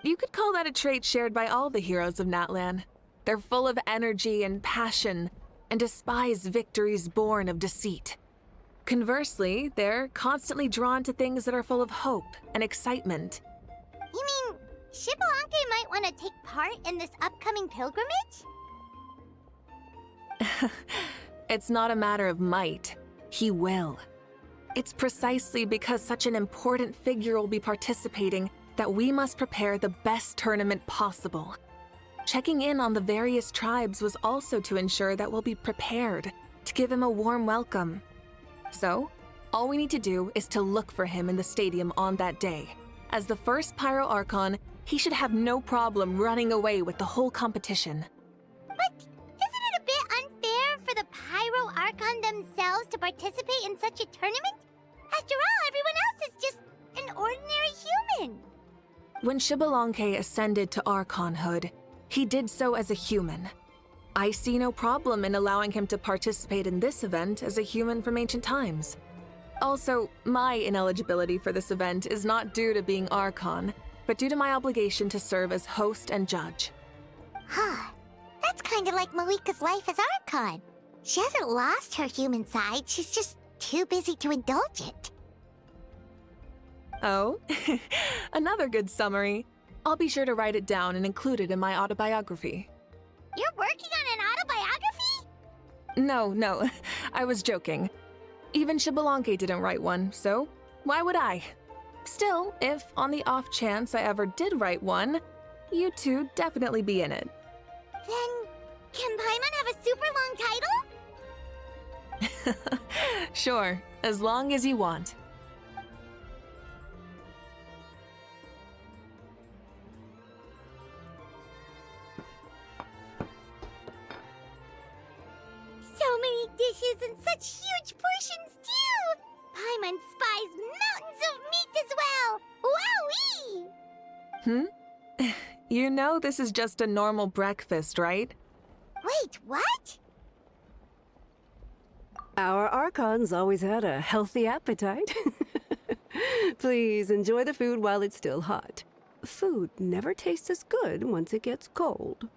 You could call that a trait shared by all the heroes of Natlan. They're full of energy and passion, and despise victories born of deceit. Conversely, they're constantly drawn to things that are full of hope and excitement. You mean Xbalanque might want to take part in this upcoming pilgrimage? It's not a matter of might. He will. It's precisely because such an important figure will be participating that we must prepare the best tournament possible. Checking in on the various tribes was also to ensure that we'll be prepared to give him a warm welcome. So, all we need to do is to look for him in the stadium on that day. As the first Pyro Archon, he should have no problem running away with the whole competition. But isn't it a bit unfair for the Pyro Archon themselves to participate in such a tournament? After all, everyone else is just an ordinary human. When Xbalanque ascended to Archonhood, he did so as a human. I see no problem in allowing him to participate in this event as a human from ancient times. Also, my ineligibility for this event is not due to being Archon, but due to my obligation to serve as host and judge. Huh. That's kind of like Mawuika's life as Archon. She hasn't lost her human side, she's just too busy to indulge it. Oh, another good summary. I'll be sure to write it down and include it in my autobiography. You're working on an autobiography? No, I was joking. Even Xbalanque didn't write one, so why would I? Still, if on the off chance I ever did write one, you two definitely be in it. Then, can Paimon have a super long title? Sure, as long as you want. So many dishes and such huge portions, too! Paimon spies mountains of meat as well! Wowee! You know this is just a normal breakfast, right? Wait, what? Our Archons always had a healthy appetite. Please enjoy the food while it's still hot. Food never tastes as good once it gets cold.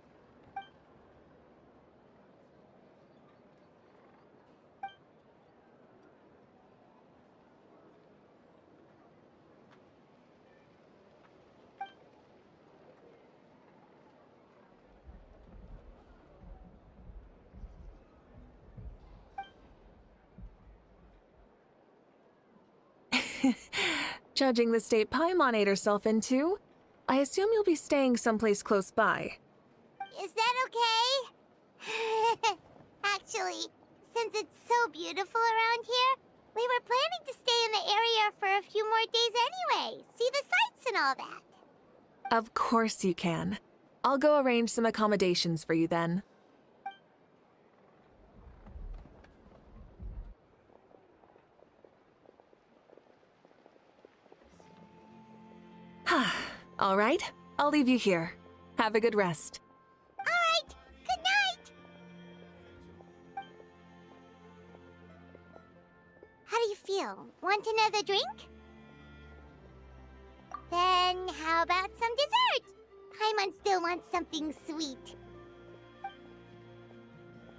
Judging the state Paimon ate herself into, I assume you'll be staying someplace close by. Is that okay? Actually, since it's so beautiful around here, we were planning to stay in the area for a few more days anyway. See the sights and all that. Of course you can. I'll go arrange some accommodations for you then. All right, I'll leave you here. Have a good rest. All right, good night. How do you feel? Want another drink? Then how about some dessert? Paimon still wants something sweet.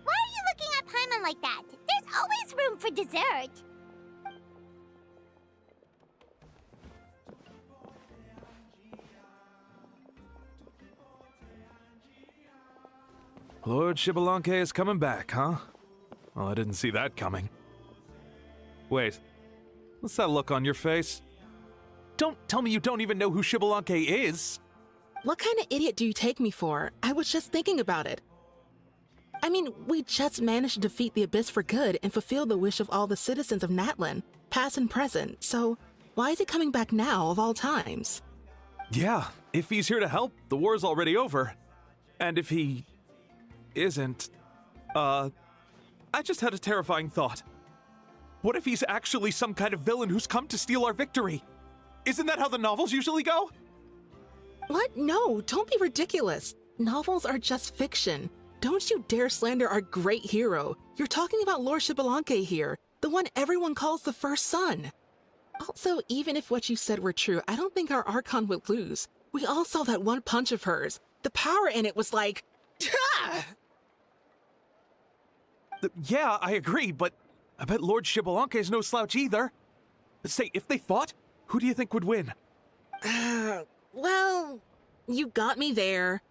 Why are you looking at Paimon like that? There's always room for dessert. Lord Xbalanque is coming back, huh? Well, I didn't see that coming. Wait, what's that look on your face? Don't tell me you don't even know who Xbalanque is! What kind of idiot do you take me for? I was just thinking about it. I mean, we just managed to defeat the Abyss for good and fulfill the wish of all the citizens of Natlin, past and present, so why is he coming back now of all times? Yeah, if he's here to help, the war's already over. And if he isn't, I just had a terrifying thought. What if he's actually some kind of villain who's come to steal our victory? Isn't that how the novels usually go? What? No, don't be ridiculous. Novels are just fiction. Don't you dare slander our great hero. You're talking about Lord Xbalanque here, the one everyone calls the first son. Also, even if what you said were true, I don't think our Archon would lose. We all saw that one punch of hers. The power in it was like... Ah! Yeah, I agree, but I bet Lord Xbalanque is no slouch either. Say, if they fought, who do you think would win? Well, you got me there.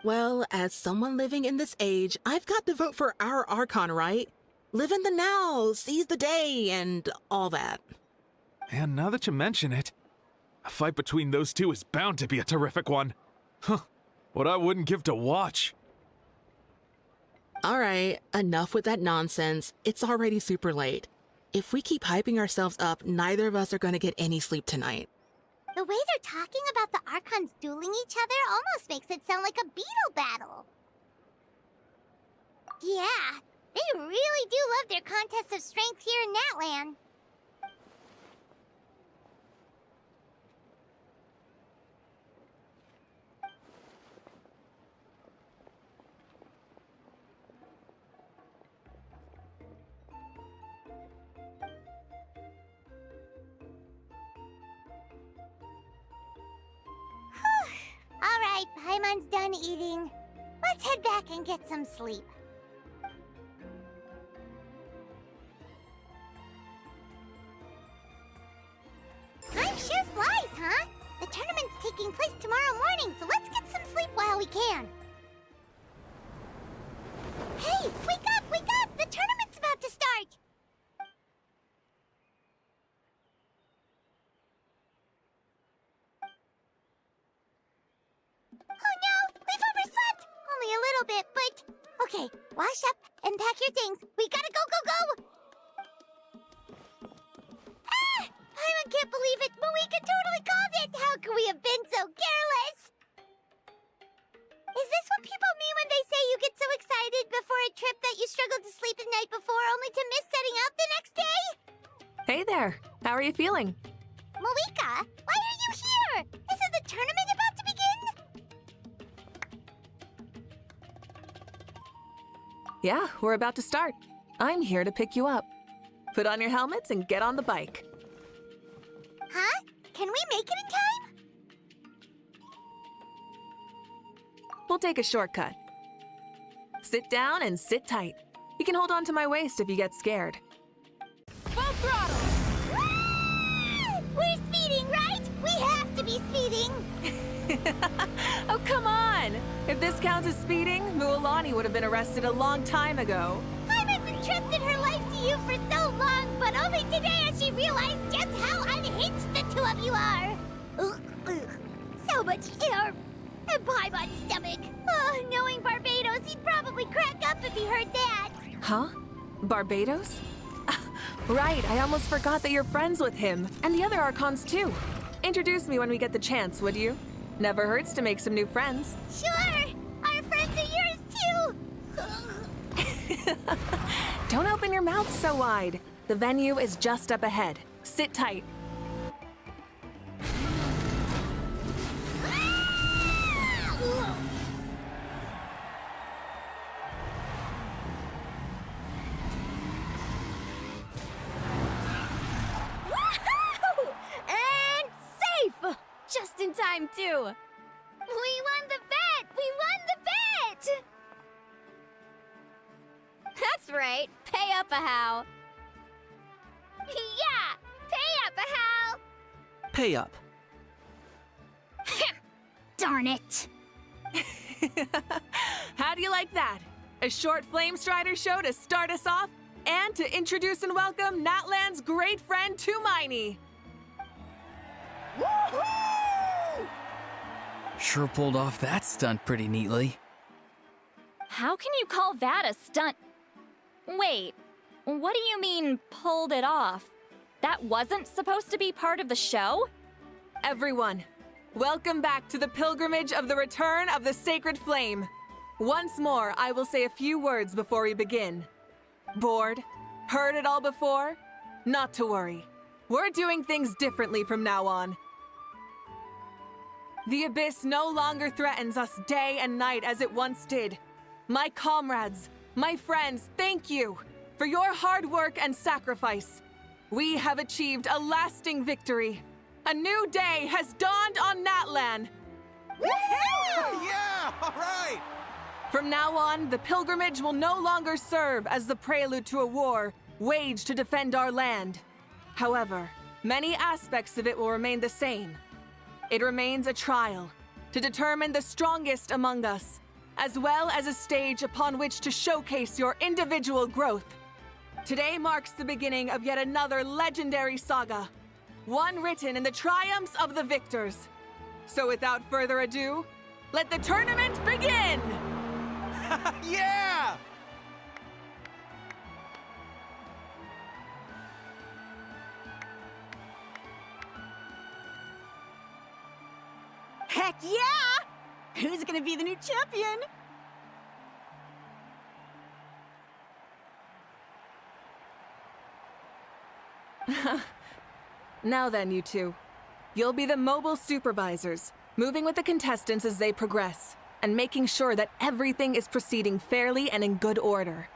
Well, as someone living in this age, I've got to vote for our Archon, right? Live in the now, seize the day, and all that. And now that you mention it, a fight between those two is bound to be a terrific one. Huh, what I wouldn't give to watch. All right, enough with that nonsense. It's already super late. If we keep hyping ourselves up, neither of us are going to get any sleep tonight. The way they're talking about the Archons dueling each other almost makes it sound like a beetle battle. Yeah, they really do love their contests of strength here in Natlan. All right, Paimon's done eating. Let's head back and get some sleep. Time sure flies, huh? The tournament's taking place tomorrow morning, so let's get some sleep while we can. Hey, wake up, wake up! The tournament's about to start! Oh no, we've overslept! Only a little bit, but... Okay, wash up and pack your things. We gotta go, go, go! Ah! I can't believe it! Mawika totally called it! How could we have been so careless? Is this what people mean when they say you get so excited before a trip that you struggle to sleep the night before only to miss setting out the next day? Hey there, how are you feeling? Mawika, why are you here? Isn't the tournament about to begin? Yeah, we're about to start. I'm here to pick you up. Put on your helmets and get on the bike. Huh? Can we make it in time? We'll take a shortcut. Sit down and sit tight. You can hold on to my waist if you get scared. Full throttle! Ah! We're speeding, right? We have to be speeding! Oh, come on! If this counts as speeding, Mualani would have been arrested a long time ago. Paimon's entrusted her life to you for so long, but only today has she realized just how unhinged the two of you are. Ugh, ugh. So much air and Paimon's stomach. Oh, knowing Barbados, he'd probably crack up if he heard that. Huh? Barbados? Right, I almost forgot that you're friends with him, and the other Archons too. Introduce me when we get the chance, would you? Never hurts to make some new friends. Sure! Our friends are yours too! Don't open your mouth so wide. The venue is just up ahead. Sit tight. And safe! Just in time, too. We won the bet! We won the bet! That's right. Pay up a how. Yeah! Pay up, Hal! Pay up. Darn it! How do you like that? A short Flame Strider show to start us off, and to introduce and welcome Natlan's great friend, Tumaini. Sure pulled off that stunt pretty neatly. How can you call that a stunt? Wait, what do you mean, pulled it off? That wasn't supposed to be part of the show? Everyone, welcome back to the pilgrimage of the return of the sacred flame. Once more, I will say a few words before we begin. Bored? Heard it all before? Not to worry. We're doing things differently from now on. The abyss no longer threatens us day and night as it once did. My comrades, my friends, thank you for your hard work and sacrifice. We have achieved a lasting victory. A new day has dawned on Natlan. Yeah, all right! From now on, the pilgrimage will no longer serve as the prelude to a war waged to defend our land. However, many aspects of it will remain the same. It remains a trial to determine the strongest among us, as well as a stage upon which to showcase your individual growth. Today marks the beginning of yet another legendary saga, one written in the triumphs of the victors. So without further ado, let the tournament begin! Yeah! Heck yeah! Who's gonna be the new champion? Now then, you two. You'll be the mobile supervisors, moving with the contestants as they progress, and making sure that everything is proceeding fairly and in good order.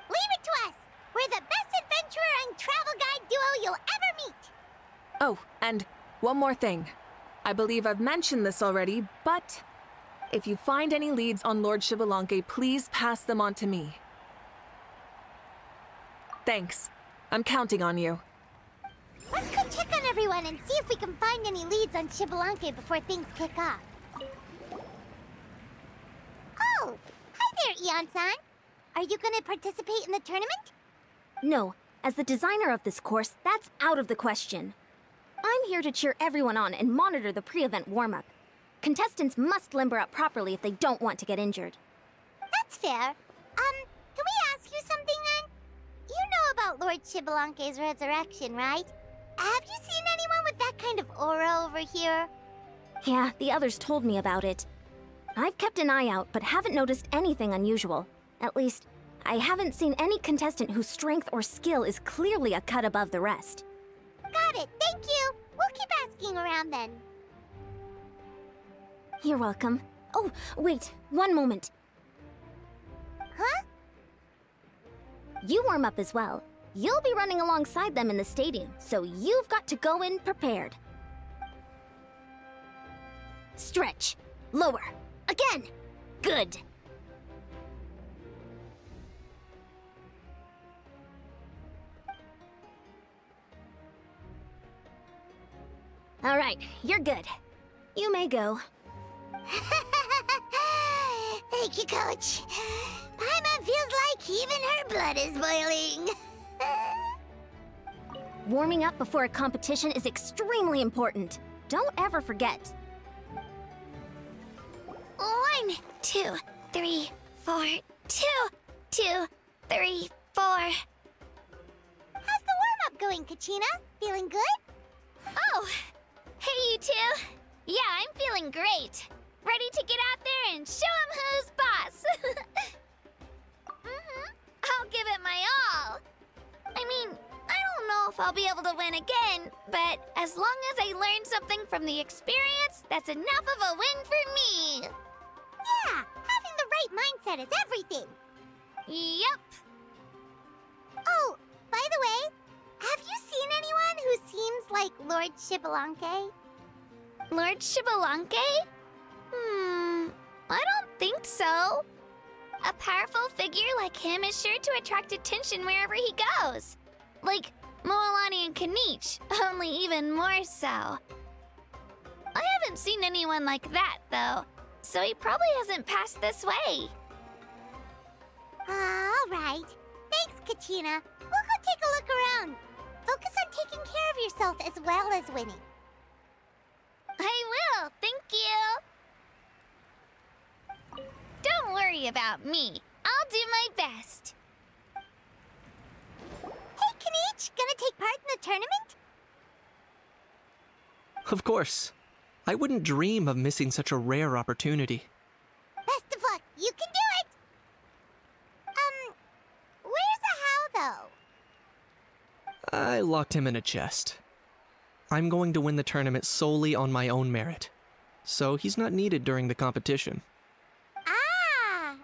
Leave it to us! We're the best adventurer and travel guide duo you'll ever meet! Oh, and one more thing. I believe I've mentioned this already, but if you find any leads on Lord Xbalanque, please pass them on to me. Thanks. I'm counting on you. Let's go check on everyone and see if we can find any leads on Xbalanque before things kick off. Oh! Hi there, Eon-san! Are you gonna participate in the tournament? No, as the designer of this course, that's out of the question. I'm here to cheer everyone on and monitor the pre-event warm-up. Contestants must limber up properly if they don't want to get injured. That's fair. Can we ask you something then? You know about Lord Xbalanque's resurrection, right? Have you seen anyone with that kind of aura over here? Yeah, the others told me about it. I've kept an eye out, but haven't noticed anything unusual. At least, I haven't seen any contestant whose strength or skill is clearly a cut above the rest. Got it, thank you! We'll keep asking around then. You're welcome. Oh, wait, one moment. Huh? You warm up as well. You'll be running alongside them in the stadium, so you've got to go in prepared. Stretch. Lower. Again. Good. All right, you're good. You may go. Thank you, Coach. Paimon feels like even her blood is boiling. Warming up before a competition is extremely important. Don't ever forget. 1, 2, 3, 4. 2, 2, 3, 4. How's the warm-up going, Kachina? Feeling good? Oh, hey you two. Yeah, I'm feeling great. Ready to get out there and show him who's boss. I'll give it my all. I mean, I don't know if I'll be able to win again, but as long as I learn something from the experience, that's enough of a win for me. Yeah, having the right mindset is everything. Yep. Oh, by the way, have you seen anyone who seems like Lord Shibalanke? Lord Shibalanke? I don't think so. A powerful figure like him is sure to attract attention wherever he goes. Like Moalani and Kanich, only even more so. I haven't seen anyone like that, though, so he probably hasn't passed this way. All right. Thanks, Kachina. We'll go take a look around. Focus on taking care of yourself as well as winning. I will, thank you. Don't worry about me. I'll do my best. Hey, Kanich, gonna take part in the tournament? Of course. I wouldn't dream of missing such a rare opportunity. Best of luck. You can do it. Where's Ahau, though? I locked him in a chest. I'm going to win the tournament solely on my own merit, so he's not needed during the competition. On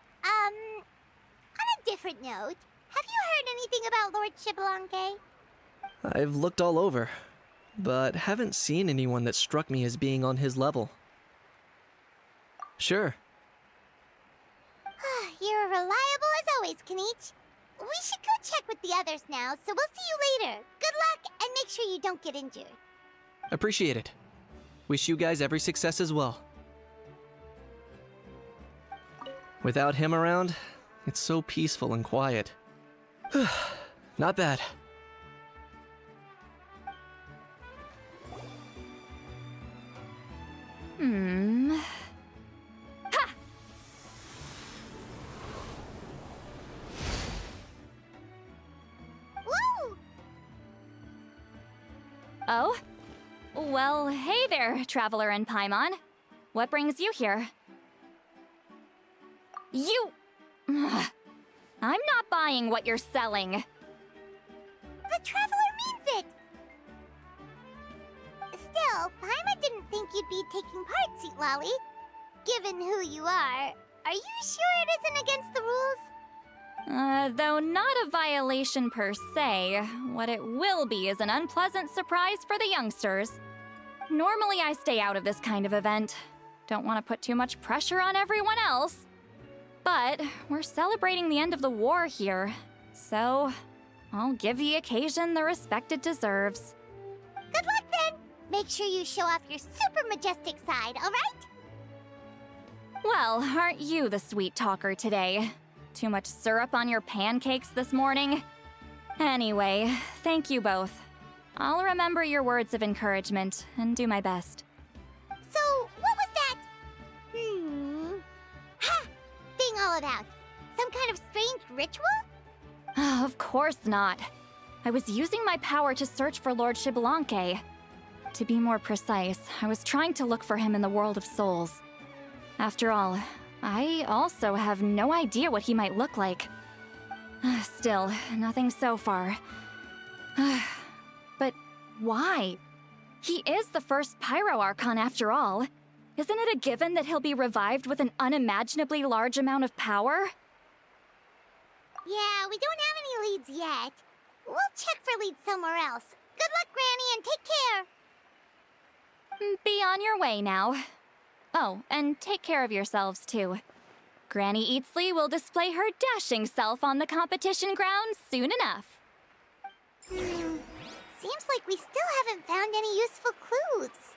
a different note, have you heard anything about Lord Shibalanke? I've looked all over, but haven't seen anyone that struck me as being on his level. Sure. You're reliable as always, Kanich. We should go check with the others now, so we'll see you later. Good luck, and make sure you don't get injured. Appreciate it. Wish you guys every success as well. Without him around, it's so peaceful and quiet. Not bad. Ha! Woo! Oh? Well, hey there, Traveler and Paimon. What brings you here? You... I'm not buying what you're selling. The Traveler means it! Still, Paimon didn't think you'd be taking part, Sweet Lolly. Given who you are you sure it isn't against the rules? Though not a violation per se, what it will be is an unpleasant surprise for the youngsters. Normally I stay out of this kind of event. Don't want to put too much pressure on everyone else. But we're celebrating the end of the war here, so I'll give the occasion the respect it deserves. Good luck then! Make sure you show off your super majestic side, alright? Well, aren't you the sweet talker today? Too much syrup on your pancakes this morning? Anyway, thank you both. I'll remember your words of encouragement and do my best. So, what was that? Ha! Thing all about? Some kind of strange ritual? Of course not. I was using my power to search for Lord Shibalanke. To be more precise, I was trying to look for him in the world of souls. After all, I also have no idea what he might look like. Still, nothing so far. But why? He is the first Pyro Archon after all. Isn't it a given that he'll be revived with an unimaginably large amount of power? Yeah, we don't have any leads yet. We'll check for leads somewhere else. Good luck, Granny, and take care! Be on your way now. Oh, and take care of yourselves, too. Granny Eatsley will display her dashing self on the competition grounds soon enough. Seems like we still haven't found any useful clues.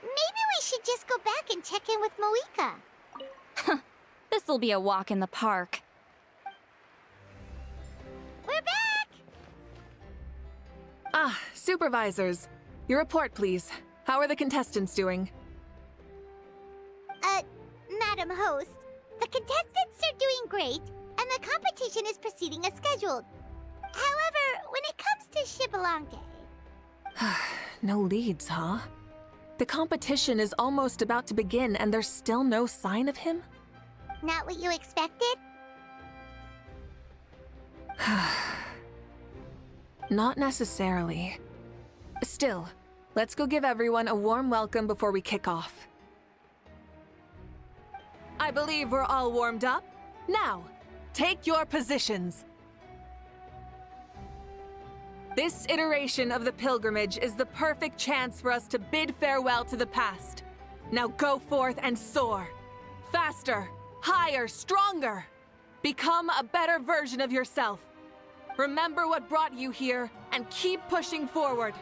Maybe we should just go back and check in with Mawuika. This'll be a walk in the park. We're back! Ah, supervisors. Your report, please. How are the contestants doing? Madam Host, the contestants are doing great, and the competition is proceeding as scheduled. However, when it comes to Shibalanke... No leads, huh? The competition is almost about to begin and there's still no sign of him? Not what you expected? Not necessarily. Still, let's go give everyone a warm welcome before we kick off. I believe we're all warmed up. Now, take your positions. This iteration of the pilgrimage is the perfect chance for us to bid farewell to the past. Now go forth and soar. Faster, higher, stronger. Become a better version of yourself. Remember what brought you here and keep pushing forward.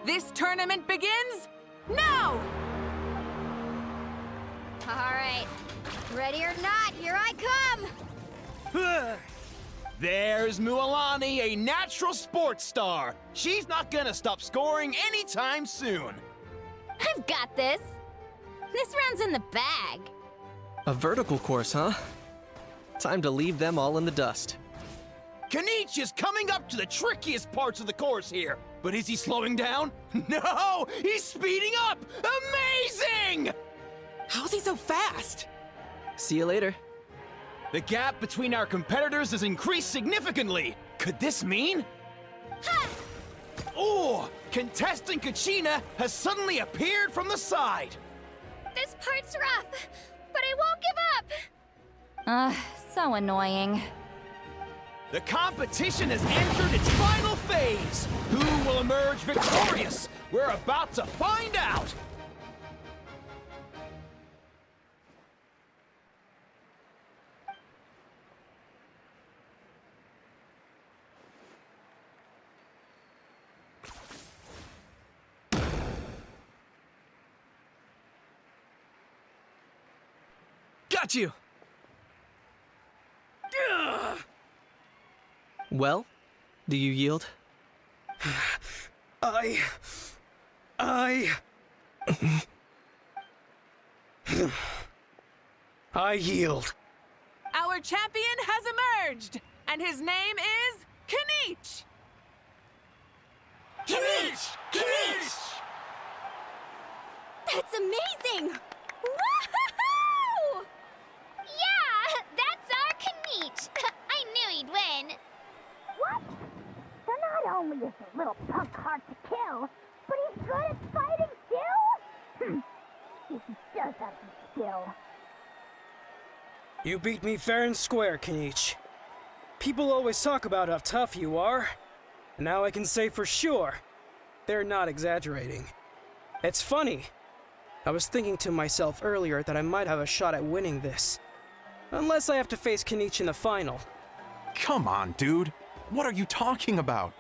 This tournament begins now! All right. Ready or not, here I come! There's Mualani, a natural sports star. She's not gonna stop scoring anytime soon. I've got this. This round's in the bag. A vertical course, huh? Time to leave them all in the dust. Kanichi is coming up to the trickiest parts of the course here. But is he slowing down? No! He's speeding up! Amazing! How's he so fast? See you later. The gap between our competitors has increased significantly. Could this mean? Oh! Contestant Kachina has suddenly appeared from the side. This part's rough, but I won't give up. So annoying. The competition has entered its final phase. Who will emerge victorious? We're about to find out. Got you! Well, do you yield? I yield. Our champion has emerged, and his name is Kanichi! Kanichi! Kanichi! That's amazing! Woohoo! Yeah, that's our Kanichi. I knew he'd win. What? So not only is the little punk hard to kill, but he's good at fighting too? He does have some skill. You beat me fair and square, Kanichi. People always talk about how tough you are. And now I can say for sure, they're not exaggerating. It's funny. I was thinking to myself earlier that I might have a shot at winning this. Unless I have to face Kanichi in the final. Come on, dude. What are you talking about?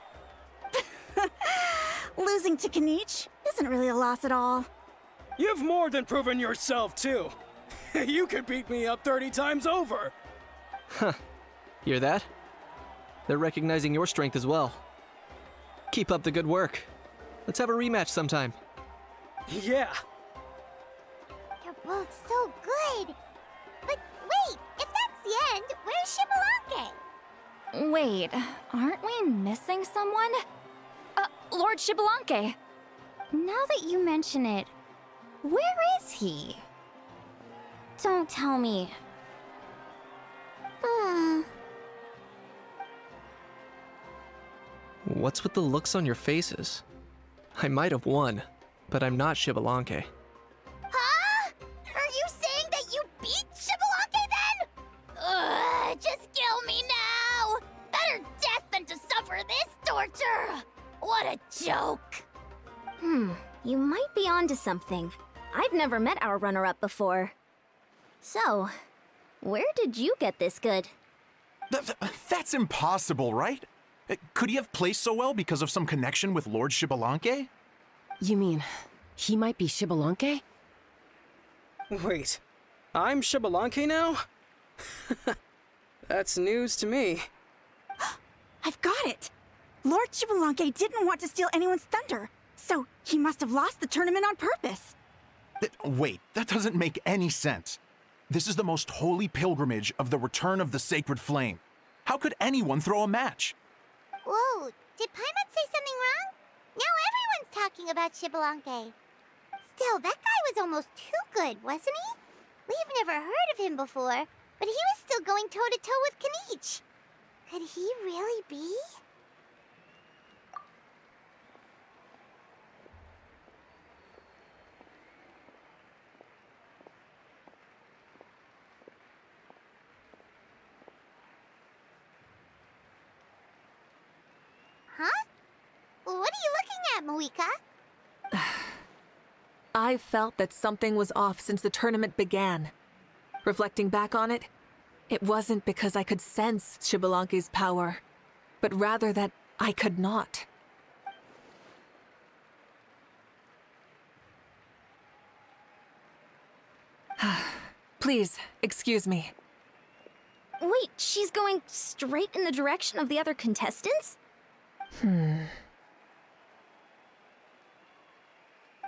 Losing to Kanichi isn't really a loss at all. You've more than proven yourself, too. You could beat me up 30 times over. Huh. Hear that? They're recognizing your strength as well. Keep up the good work. Let's have a rematch sometime. Yeah. You're both so good. But wait, if that's the end, where's Shibalanke? Wait, aren't we missing someone? Lord Shibalanke. Now that you mention it, where is he? Don't tell me. What's with the looks on your faces? I might have won, but I'm not Shibalanke. Huh? Are you saying that you beat Shibalanke then? Just kill me now! Better death than to suffer this torture! What a joke! You might be onto something. I've never met our runner-up before. So, where did you get this good? That's impossible, right? Could he have placed so well because of some connection with Lord Shibalanke? You mean, he might be Shibalanke? Wait, I'm Shibalanke now? That's news to me. I've got it! Lord Shibalanke didn't want to steal anyone's thunder, so he must have lost the tournament on purpose. Wait, that doesn't make any sense. This is the most holy pilgrimage of the return of the sacred flame. How could anyone throw a match? Whoa, did Paimon say something wrong? Now everyone's talking about Shibalanke. Still, that guy was almost too good, wasn't he? We've never heard of him before, but he was still going toe-to-toe with Kenichi. Could he really be? Huh? What are you looking at, Mawuika? I felt that something was off since the tournament began. Reflecting back on it, it wasn't because I could sense Xbalanque's power, but rather that I could not. Please, excuse me. Wait, she's going straight in the direction of the other contestants?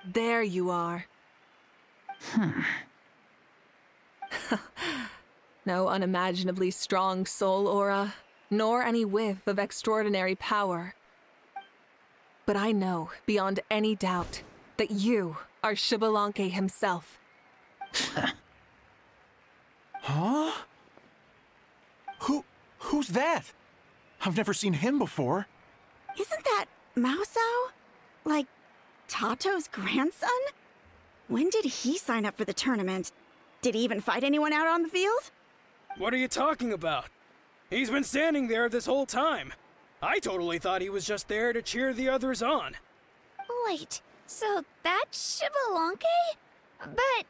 There you are. No unimaginably strong soul aura, nor any whiff of extraordinary power. But I know, beyond any doubt, that you are Xbalanque himself. Huh? Who's that? I've never seen him before. Isn't that Maosao? Like, Tato's grandson? When did he sign up for the tournament? Did he even fight anyone out on the field? What are you talking about? He's been standing there this whole time. I totally thought he was just there to cheer the others on. Wait, so that's Xbalanque? But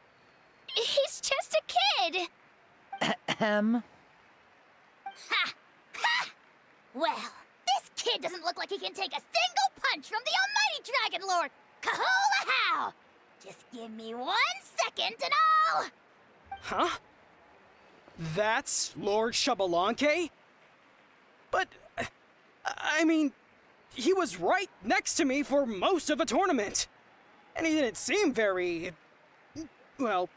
he's just a kid. Ahem. Ha! Ha! Well, this kid doesn't look like he can take a single punch from the almighty Dragon Lord! Kahola how! Just give me 1 second and I'll... Huh? That's Lord Xbalanque? But, I mean, he was right next to me for most of the tournament. And he didn't seem very, well,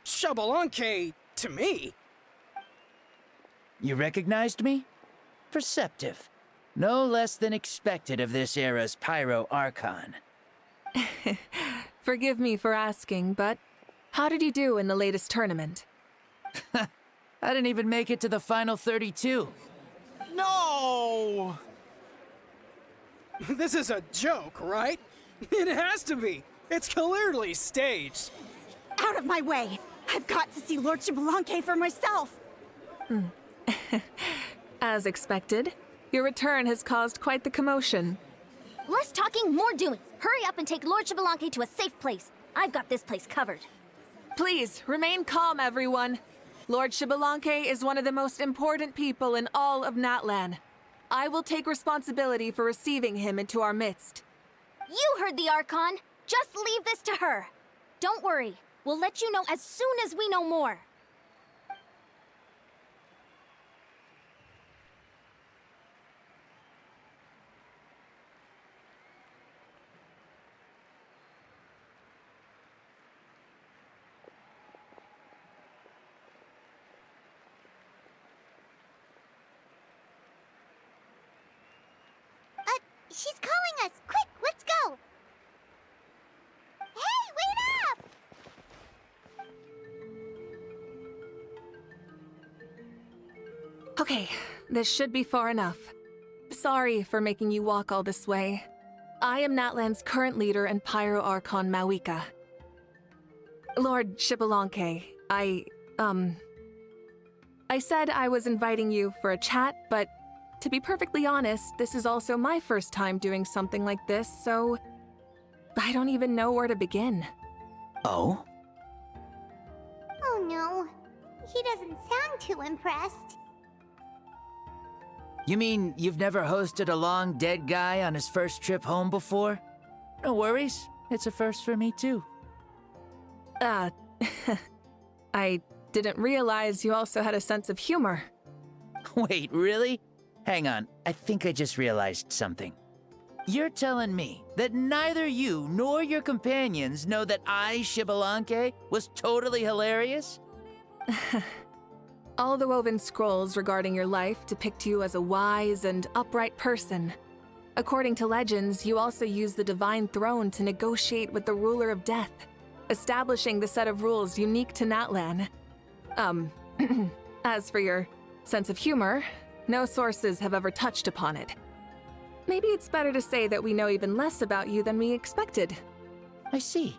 Xbalanque to me. You recognized me? Perceptive. No less than expected of this era's Pyro Archon. Forgive me for asking, but how did you do in the latest tournament? I didn't even make it to the final 32. No! This is a joke, right? It has to be. It's clearly staged. Out of my way! I've got to see Lord Xbalanque for myself! As expected, your return has caused quite the commotion. Less talking, more doing. Hurry up and take Lord Xbalanque to a safe place. I've got this place covered. Please, remain calm, everyone. Lord Xbalanque is one of the most important people in all of Natlan. I will take responsibility for receiving him into our midst. You heard the Archon. Just leave this to her. Don't worry. We'll let you know as soon as we know more. She's calling us! Quick, let's go! Hey, wait up! Okay, this should be far enough. Sorry for making you walk all this way. I am Natlan's current leader and Pyro Archon Mawuika. Lord Xbalanque, I said I was inviting you for a chat, but to be perfectly honest, this is also my first time doing something like this, so I don't even know where to begin. Oh? Oh no, he doesn't sound too impressed. You mean you've never hosted a long dead guy on his first trip home before? No worries. It's a first for me too. I didn't realize you also had a sense of humor. Wait, really? Hang on, I think I just realized something. You're telling me that neither you nor your companions know that I, Xbalanque, was totally hilarious? All the woven scrolls regarding your life depict you as a wise and upright person. According to legends, you also use the divine throne to negotiate with the ruler of death, establishing the set of rules unique to Natlin. As for your sense of humor, no sources have ever touched upon it. Maybe it's better to say that we know even less about you than we expected. I see.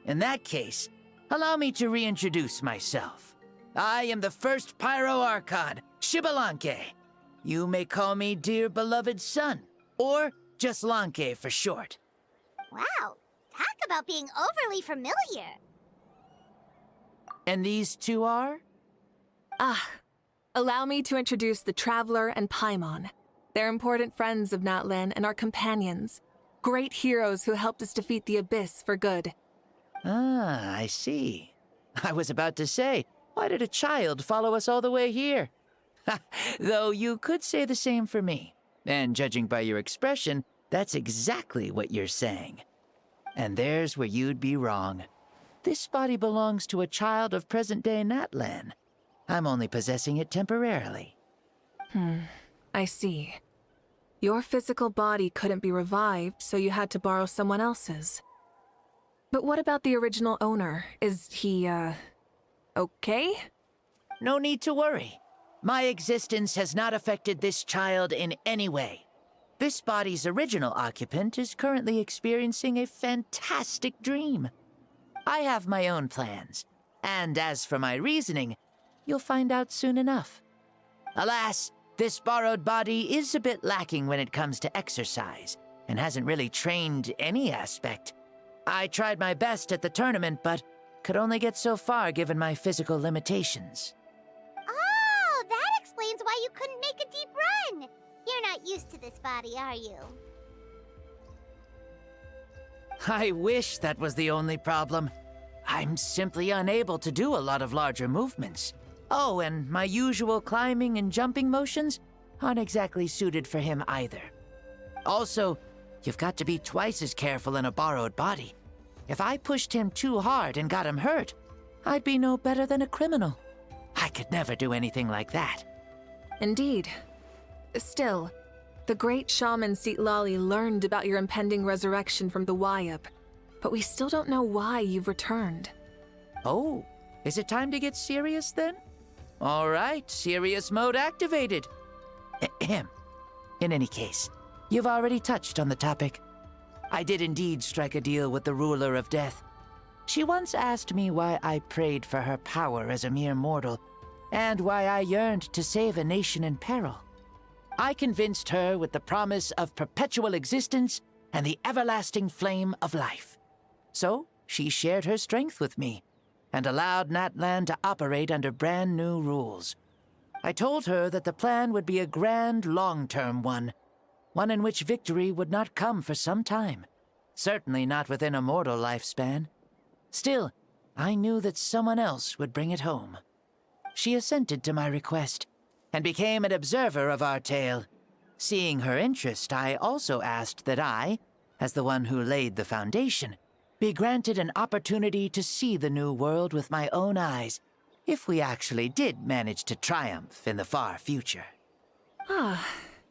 In that case, allow me to reintroduce myself. I am the first Pyro Archon, Xbalanque. You may call me dear beloved son, or just Lanque for short. Wow, talk about being overly familiar. And these two are? Allow me to introduce the Traveler and Paimon. They're important friends of Natlin and our companions. Great heroes who helped us defeat the Abyss for good. Ah, I see. I was about to say, why did a child follow us all the way here? Though you could say the same for me. And judging by your expression, that's exactly what you're saying. And there's where you'd be wrong. This body belongs to a child of present-day Natlin. I'm only possessing it temporarily. I see. Your physical body couldn't be revived, so you had to borrow someone else's. But what about the original owner? Is he, okay? No need to worry. My existence has not affected this child in any way. This body's original occupant is currently experiencing a fantastic dream. I have my own plans, and as for my reasoning, you'll find out soon enough. Alas, this borrowed body is a bit lacking when it comes to exercise, and hasn't really trained any aspect. I tried my best at the tournament, but could only get so far given my physical limitations. Oh, that explains why you couldn't make a deep run. You're not used to this body, are you? I wish that was the only problem. I'm simply unable to do a lot of larger movements. Oh, and my usual climbing and jumping motions aren't exactly suited for him either. Also, you've got to be twice as careful in a borrowed body. If I pushed him too hard and got him hurt, I'd be no better than a criminal. I could never do anything like that. Indeed. Still, the great shaman Citlali learned about your impending resurrection from the Wayup, but we still don't know why you've returned. Oh, is it time to get serious then? All right, serious mode activated. Ahem. In any case, you've already touched on the topic. I did indeed strike a deal with the ruler of death. She once asked me why I prayed for her power as a mere mortal, and why I yearned to save a nation in peril. I convinced her with the promise of perpetual existence and the everlasting flame of life. So she shared her strength with me, and allowed Natlin to operate under brand new rules. I told her that the plan would be a grand, long-term one in which victory would not come for some time, certainly not within a mortal lifespan. Still, I knew that someone else would bring it home. She assented to my request, and became an observer of our tale. Seeing her interest, I also asked that I, as the one who laid the foundation, be granted an opportunity to see the new world with my own eyes, if we actually did manage to triumph in the far future.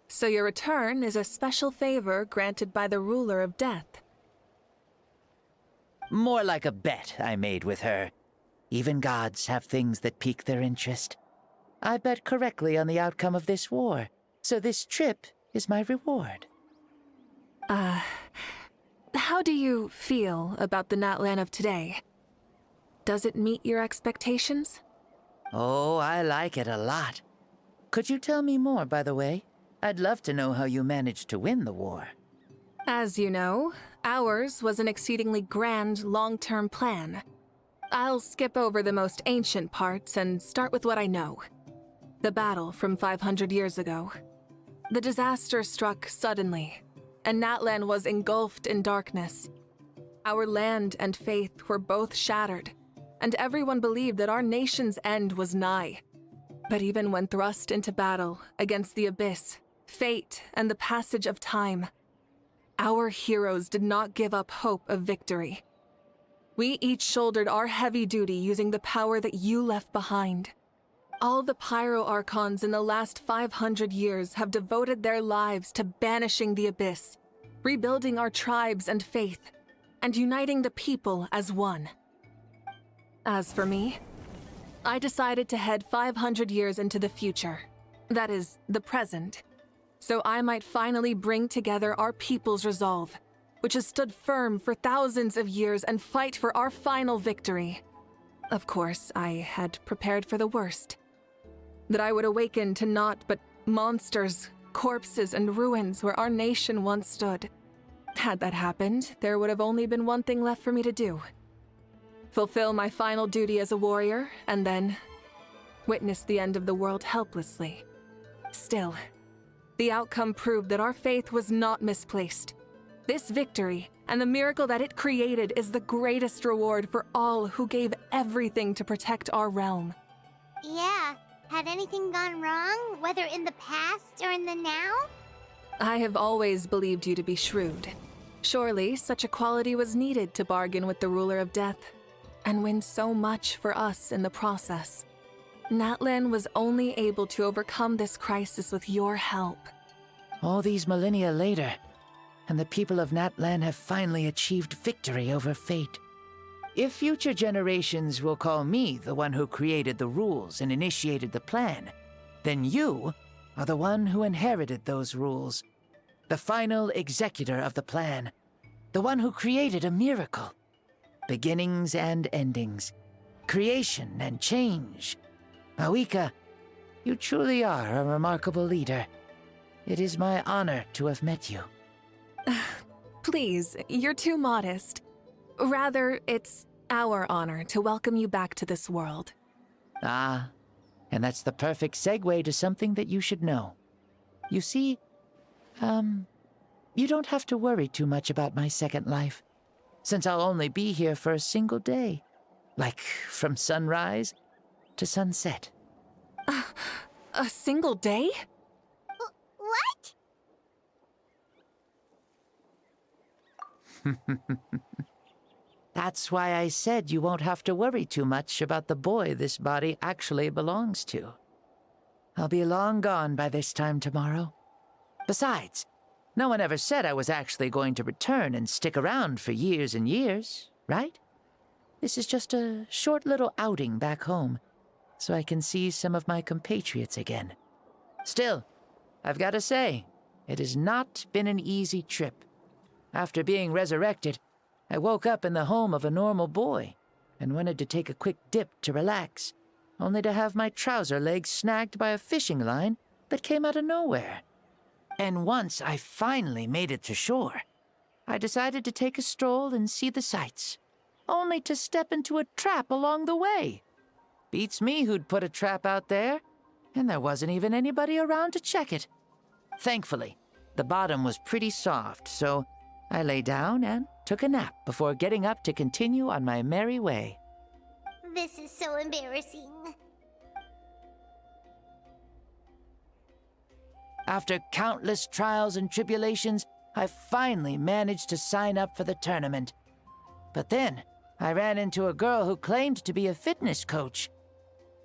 So your return is a special favor granted by the ruler of death. More like a bet I made with her. Even gods have things that pique their interest. I bet correctly on the outcome of this war, so this trip is my reward. How do you feel about the Natlin of today? Does it meet your expectations? Oh, I like it a lot. Could you tell me more, by the way? I'd love to know how you managed to win the war. As you know, ours was an exceedingly grand, long-term plan. I'll skip over the most ancient parts and start with what I know. The battle from 500 years ago. The disaster struck suddenly, and Natlin was engulfed in darkness. Our land and faith were both shattered, and everyone believed that our nation's end was nigh. But even when thrust into battle against the Abyss, fate, and the passage of time, our heroes did not give up hope of victory. We each shouldered our heavy duty using the power that you left behind. All the Pyro Archons in the last 500 years have devoted their lives to banishing the abyss, rebuilding our tribes and faith, and uniting the people as one. As for me, I decided to head 500 years into the future, that is, the present, so I might finally bring together our people's resolve, which has stood firm for thousands of years, and fight for our final victory. Of course, I had prepared for the worst. That I would awaken to naught but monsters, corpses, and ruins where our nation once stood. Had that happened, there would have only been one thing left for me to do. Fulfill my final duty as a warrior, and then witness the end of the world helplessly. Still, the outcome proved that our faith was not misplaced. This victory, and the miracle that it created, is the greatest reward for all who gave everything to protect our realm. Yeah, had anything gone wrong, whether in the past or in the now? I have always believed you to be shrewd. Surely, such a quality was needed to bargain with the ruler of death, and win so much for us in the process. Natlin was only able to overcome this crisis with your help. All these millennia later, and the people of Natlin have finally achieved victory over fate. If future generations will call me the one who created the rules and initiated the plan, then you are the one who inherited those rules. The final executor of the plan. The one who created a miracle. Beginnings and endings. Creation and change. Mawuika, you truly are a remarkable leader. It is my honor to have met you. Please, you're too modest. Rather, it's our honor to welcome you back to this world. Ah, and that's the perfect segue to something that you should know. You see, you don't have to worry too much about my second life, since I'll only be here for a single day. Like, from sunrise to sunset. A single day? What? That's why I said you won't have to worry too much about the boy this body actually belongs to. I'll be long gone by this time tomorrow. Besides, no one ever said I was actually going to return and stick around for years and years, right? This is just a short little outing back home, so I can see some of my compatriots again. Still, I've got to say, it has not been an easy trip. After being resurrected, I woke up in the home of a normal boy and wanted to take a quick dip to relax, only to have my trouser legs snagged by a fishing line that came out of nowhere. And once I finally made it to shore, I decided to take a stroll and see the sights, only to step into a trap along the way. Beats me who'd put a trap out there, and there wasn't even anybody around to check it. Thankfully, the bottom was pretty soft, so I lay down and took a nap before getting up to continue on my merry way. This is so embarrassing. After countless trials and tribulations, I finally managed to sign up for the tournament. But then, I ran into a girl who claimed to be a fitness coach.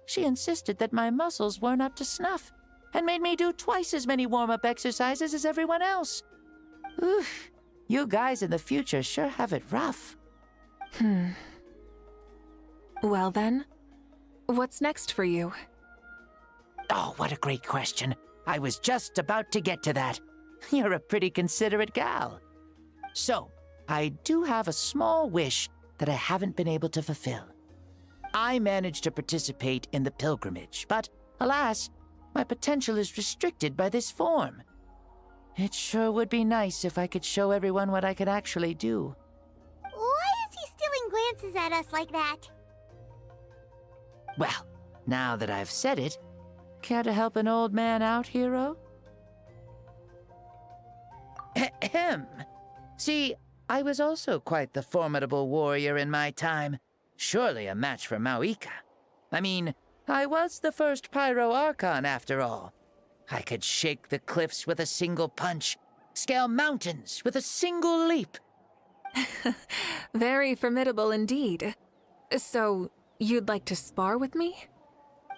She insisted that my muscles weren't up to snuff, and made me do twice as many warm-up exercises as everyone else. Oof, you guys in the future sure have it rough. Well then, what's next for you? Oh, what a great question. I was just about to get to that. You're a pretty considerate gal. So, I do have a small wish that I haven't been able to fulfill. I managed to participate in the pilgrimage, but alas, my potential is restricted by this form. It sure would be nice if I could show everyone what I could actually do. Why is he stealing glances at us like that? Well, now that I've said it, care to help an old man out, hero? Ahem. See, I was also quite the formidable warrior in my time. Surely a match for Mawuika. I mean, I was the first Pyro Archon after all. I could shake the cliffs with a single punch, scale mountains with a single leap. Very formidable indeed. So, you'd like to spar with me?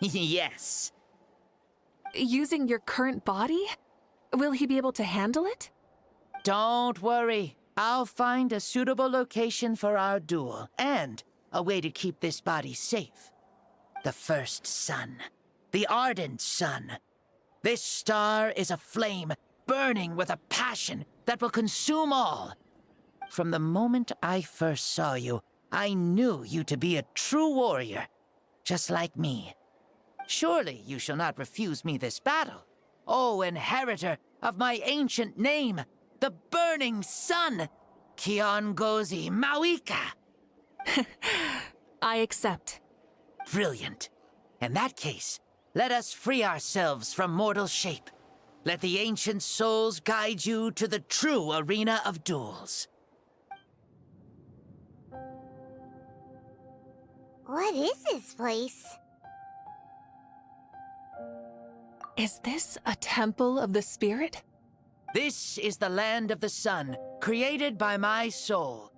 Yes. Using your current body? Will he be able to handle it? Don't worry. I'll find a suitable location for our duel, and a way to keep this body safe. The first sun. The ardent sun. This star is a flame, burning with a passion that will consume all. From the moment I first saw you, I knew you to be a true warrior, just like me. Surely you shall not refuse me this battle, O inheritor of my ancient name, the burning sun, Kiongozi Mawuika. I accept. Brilliant. In that case, let us free ourselves from mortal shape. Let the ancient souls guide you to the true arena of duels. What is this place? Is this a temple of the spirit? This is the land of the sun, created by my soul.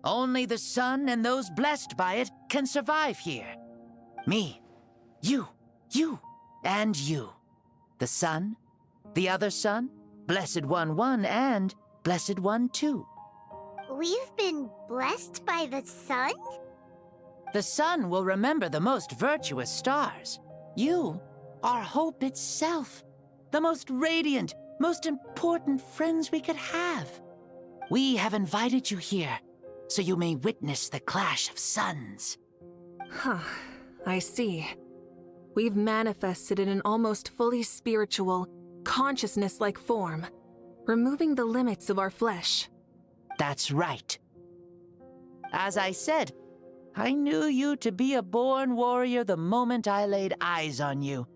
Only the sun and those blessed by it can survive here. Me, you, and you. The sun, the other sun, Blessed One 1, and Blessed One 2. We've been blessed by the sun? The sun will remember the most virtuous stars. You are hope itself, the most radiant, most important friends we could have. We have invited you here, so you may witness the clash of suns. Huh, I see. We've manifested in an almost fully spiritual, consciousness-like form, removing the limits of our flesh. That's right. As I said, I knew you to be a born warrior the moment I laid eyes on you.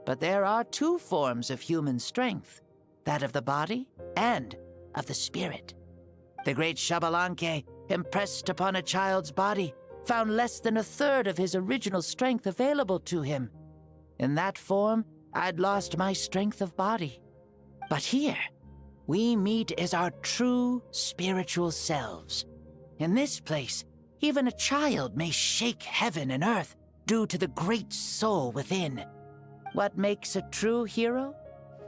But there are two forms of human strength, that of the body and of the spirit. The great Xbalanque, impressed upon a child's body, found less than a third of his original strength available to him. In that form, I'd lost my strength of body. But here, we meet as our true spiritual selves. In this place, even a child may shake heaven and earth due to the great soul within. What makes a true hero?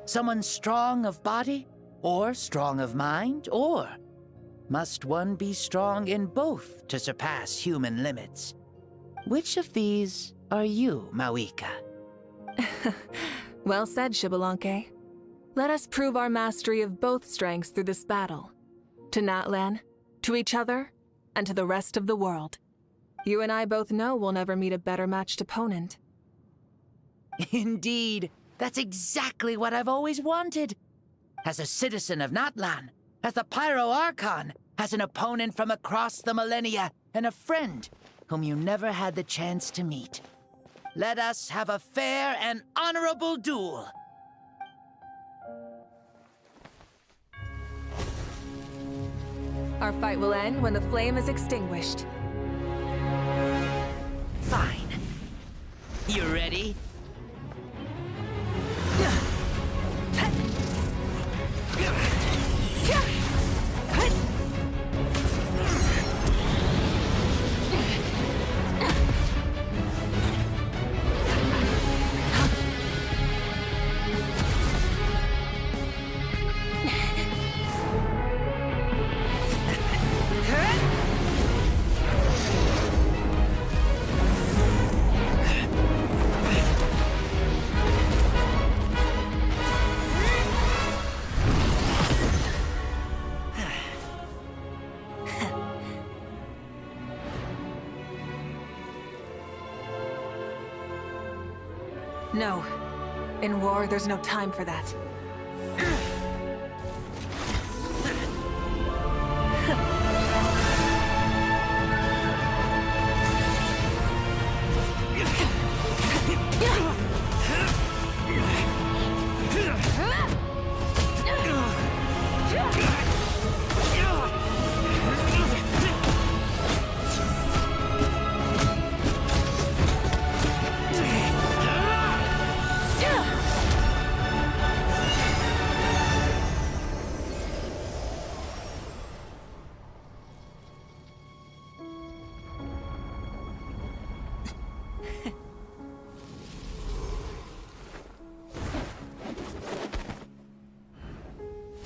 Someone strong of body, or strong of mind, or must one be strong in both to surpass human limits? Which of these are you, Mawuika? Well said, Xbalanque. Let us prove our mastery of both strengths through this battle. To Natlan, to each other, and to the rest of the world. You and I both know we'll never meet a better matched opponent. Indeed, that's exactly what I've always wanted. As a citizen of Natlan, as the Pyro Archon, as an opponent from across the millennia, and a friend whom you never had the chance to meet. Let us have a fair and honorable duel. Our fight will end when the flame is extinguished. Fine. You ready? No. In war, there's no time for that.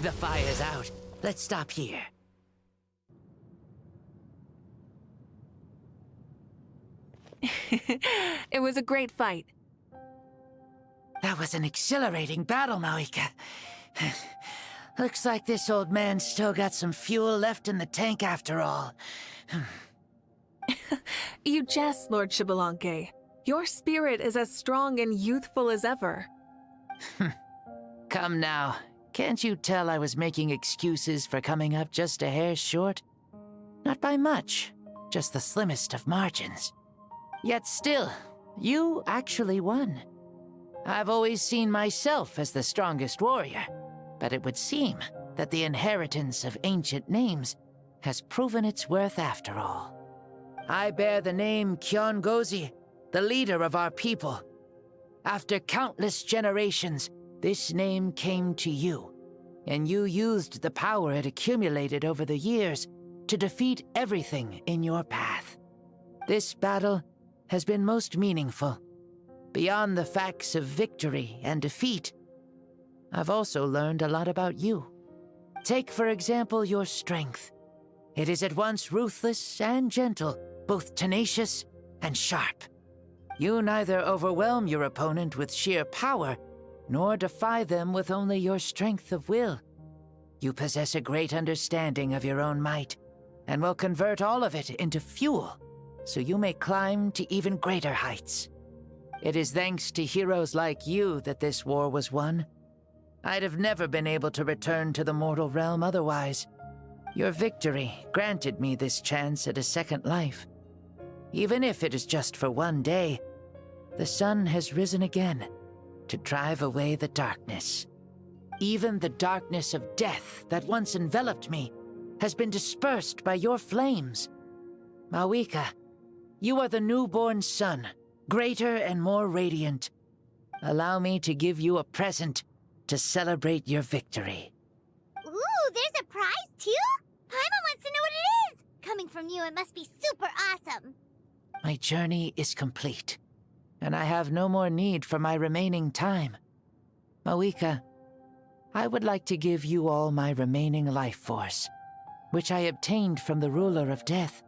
The fire's out. Let's stop here. It was a great fight. That was an exhilarating battle, Mawuika. Looks like this old man's still got some fuel left in the tank after all. You jest, Lord Xbalanque. Your spirit is as strong and youthful as ever. Come now. Can't you tell I was making excuses for coming up just a hair short? Not by much, just the slimmest of margins. Yet still, you actually won. I've always seen myself as the strongest warrior, but it would seem that the inheritance of ancient names has proven its worth after all. I bear the name Kiongozi, the leader of our people. After countless generations, this name came to you, and you used the power it accumulated over the years to defeat everything in your path. This battle has been most meaningful. Beyond the facts of victory and defeat, I've also learned a lot about you. Take, for example, your strength. It is at once ruthless and gentle, both tenacious and sharp. You neither overwhelm your opponent with sheer power, nor defy them with only your strength of will. You possess a great understanding of your own might, and will convert all of it into fuel, so you may climb to even greater heights. It is thanks to heroes like you that this war was won. I'd have never been able to return to the mortal realm otherwise. Your victory granted me this chance at a second life. Even if it is just for one day, the sun has risen again to drive away the darkness. Even the darkness of death that once enveloped me has been dispersed by your flames. Mawuika, you are the newborn sun, greater and more radiant. Allow me to give you a present to celebrate your victory. Ooh, there's a prize too? Paimon wants to know what it is! Coming from you, it must be super awesome. My journey is complete, and I have no more need for my remaining time. Mawuika, I would like to give you all my remaining life force, which I obtained from the ruler of death.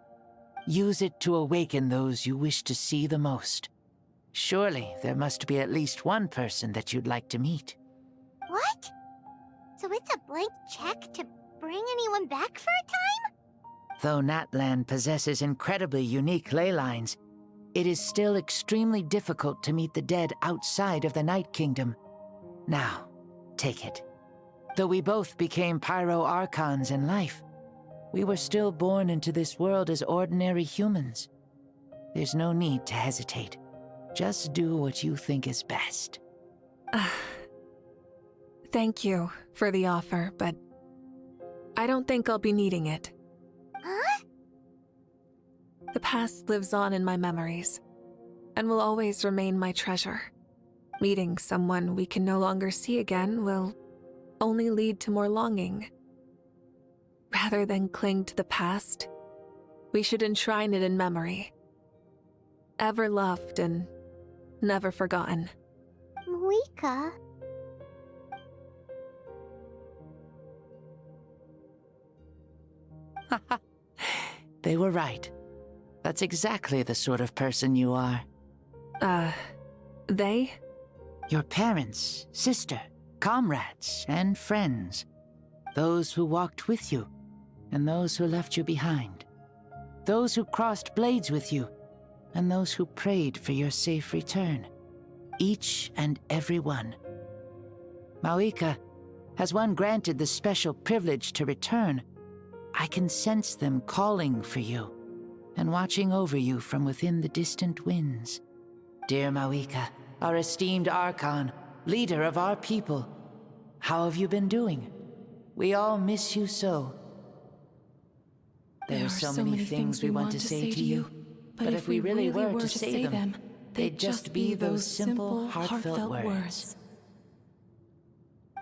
Use it to awaken those you wish to see the most. Surely there must be at least one person that you'd like to meet. What? So it's a blank check to bring anyone back for a time? Though Natlan possesses incredibly unique ley lines, it is still extremely difficult to meet the dead outside of the Night Kingdom. Now, take it. Though we both became Pyro Archons in life, we were still born into this world as ordinary humans. There's no need to hesitate. Just do what you think is best. Thank you for the offer, but I don't think I'll be needing it. Huh? The past lives on in my memories, and will always remain my treasure. Meeting someone we can no longer see again will only lead to more longing. Rather than cling to the past, we should enshrine it in memory. Ever loved and never forgotten. Mawuika. They were right. That's exactly the sort of person you are. They? Your parents, sister, comrades, and friends. Those who walked with you, and those who left you behind. Those who crossed blades with you, and those who prayed for your safe return. Each and every one. Mawuika, has one granted the special privilege to return, I can sense them calling for you, and watching over you from within the distant winds. Dear Mawuika, our esteemed Archon, leader of our people, how have you been doing? We all miss you so. There are so many things we want to say to you, but if we really were to say them, they'd just be those simple, heartfelt words.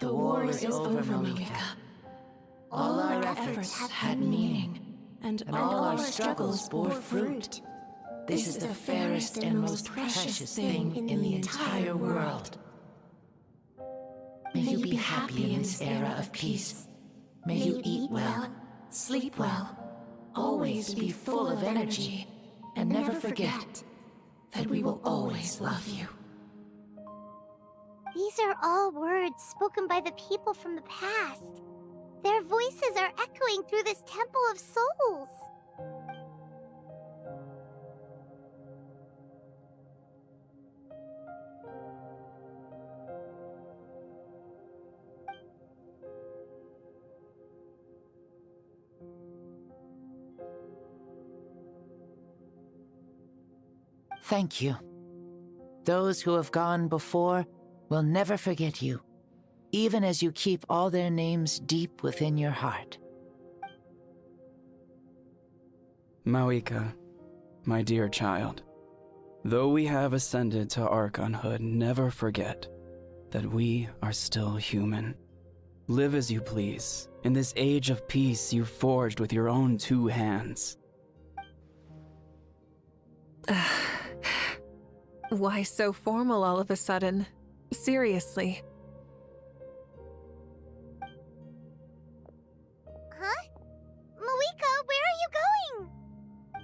The war is over, Mawuika. All our efforts had meaning, and all our struggles bore fruit. This is the fairest and most precious thing in the entire world. May you you be happy in this era of peace. May you eat well, sleep well, always be full of energy, and never forget that we will always love you. These are all words spoken by the people from the past. Their voices are echoing through this temple of souls. Thank you. Those who have gone before will never forget you, even as you keep all their names deep within your heart. Mawuika, my dear child, though we have ascended to Archonhood, never forget that we are still human. Live as you please, in this age of peace you forged with your own 2 hands. Why so formal all of a sudden? Seriously. Huh? Mawuika, where are you going?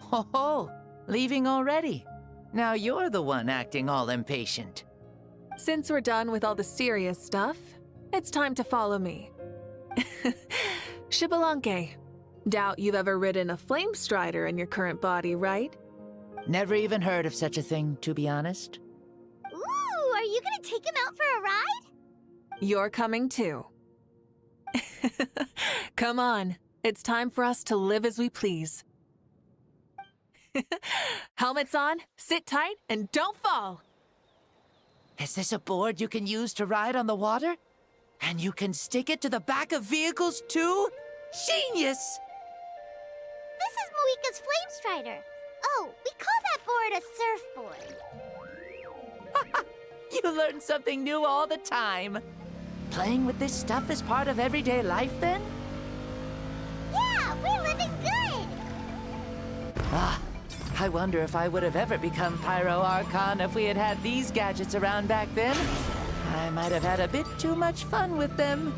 Ho ho! Leaving already? Now you're the one acting all impatient. Since we're done with all the serious stuff, it's time to follow me. Xbalanque, doubt you've ever ridden a flame strider in your current body, right? Never even heard of such a thing, to be honest. Ooh, are you gonna take him out for a ride? You're coming too. Come on, it's time for us to live as we please. Helmets on, sit tight, and don't fall! Is this a board you can use to ride on the water? And you can stick it to the back of vehicles too? Genius! This is Mawuika's flame strider. Oh, we call that board a surfboard. You learn something new all the time. Playing with this stuff is part of everyday life, then? Yeah, we're living good! Ah, I wonder if I would have ever become Pyro Archon if we had had these gadgets around back then. I might have had a bit too much fun with them.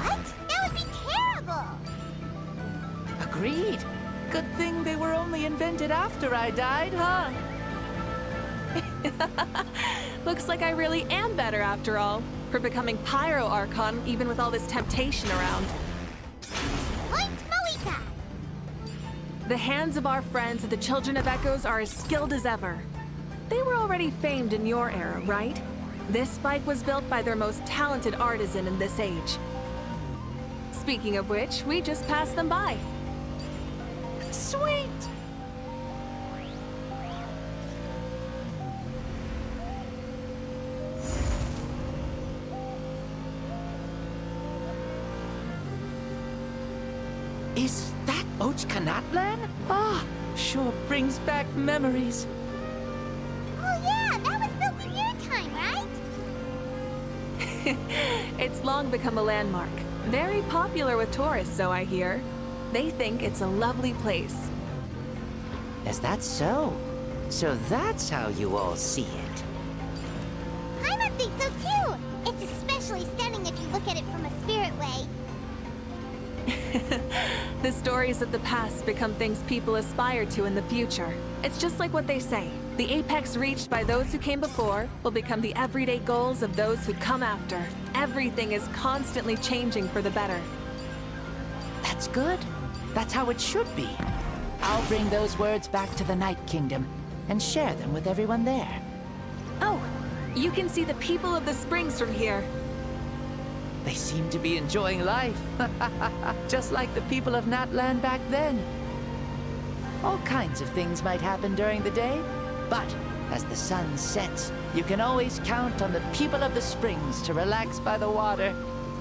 What? That would be terrible! Agreed. Good thing they were only invented after I died, huh? Looks like I really am better after all, for becoming Pyro Archon even with all this temptation around. Point Mawuika! The hands of our friends at the Children of Echoes are as skilled as ever. They were already famed in your era, right? This spike was built by their most talented artisan in this age. Speaking of which, we just passed them by. Sweet! Is that Natlan? Ah, sure brings back memories. Oh yeah, that was built in your time, right? It's long become a landmark. Very popular with tourists, so I hear. They think it's a lovely place. Is that so? So that's how you all see it. I think so too! It's especially stunning if you look at it from a spirit way. The stories of the past become things people aspire to in the future. It's just like what they say. The apex reached by those who came before will become the everyday goals of those who come after. Everything is constantly changing for the better. That's good. That's how it should be. I'll bring those words back to the Night Kingdom and share them with everyone there. Oh, you can see the people of the springs from here. They seem to be enjoying life, just like the people of Natlin back then. All kinds of things might happen during the day, but as the sun sets, you can always count on the people of the springs to relax by the water,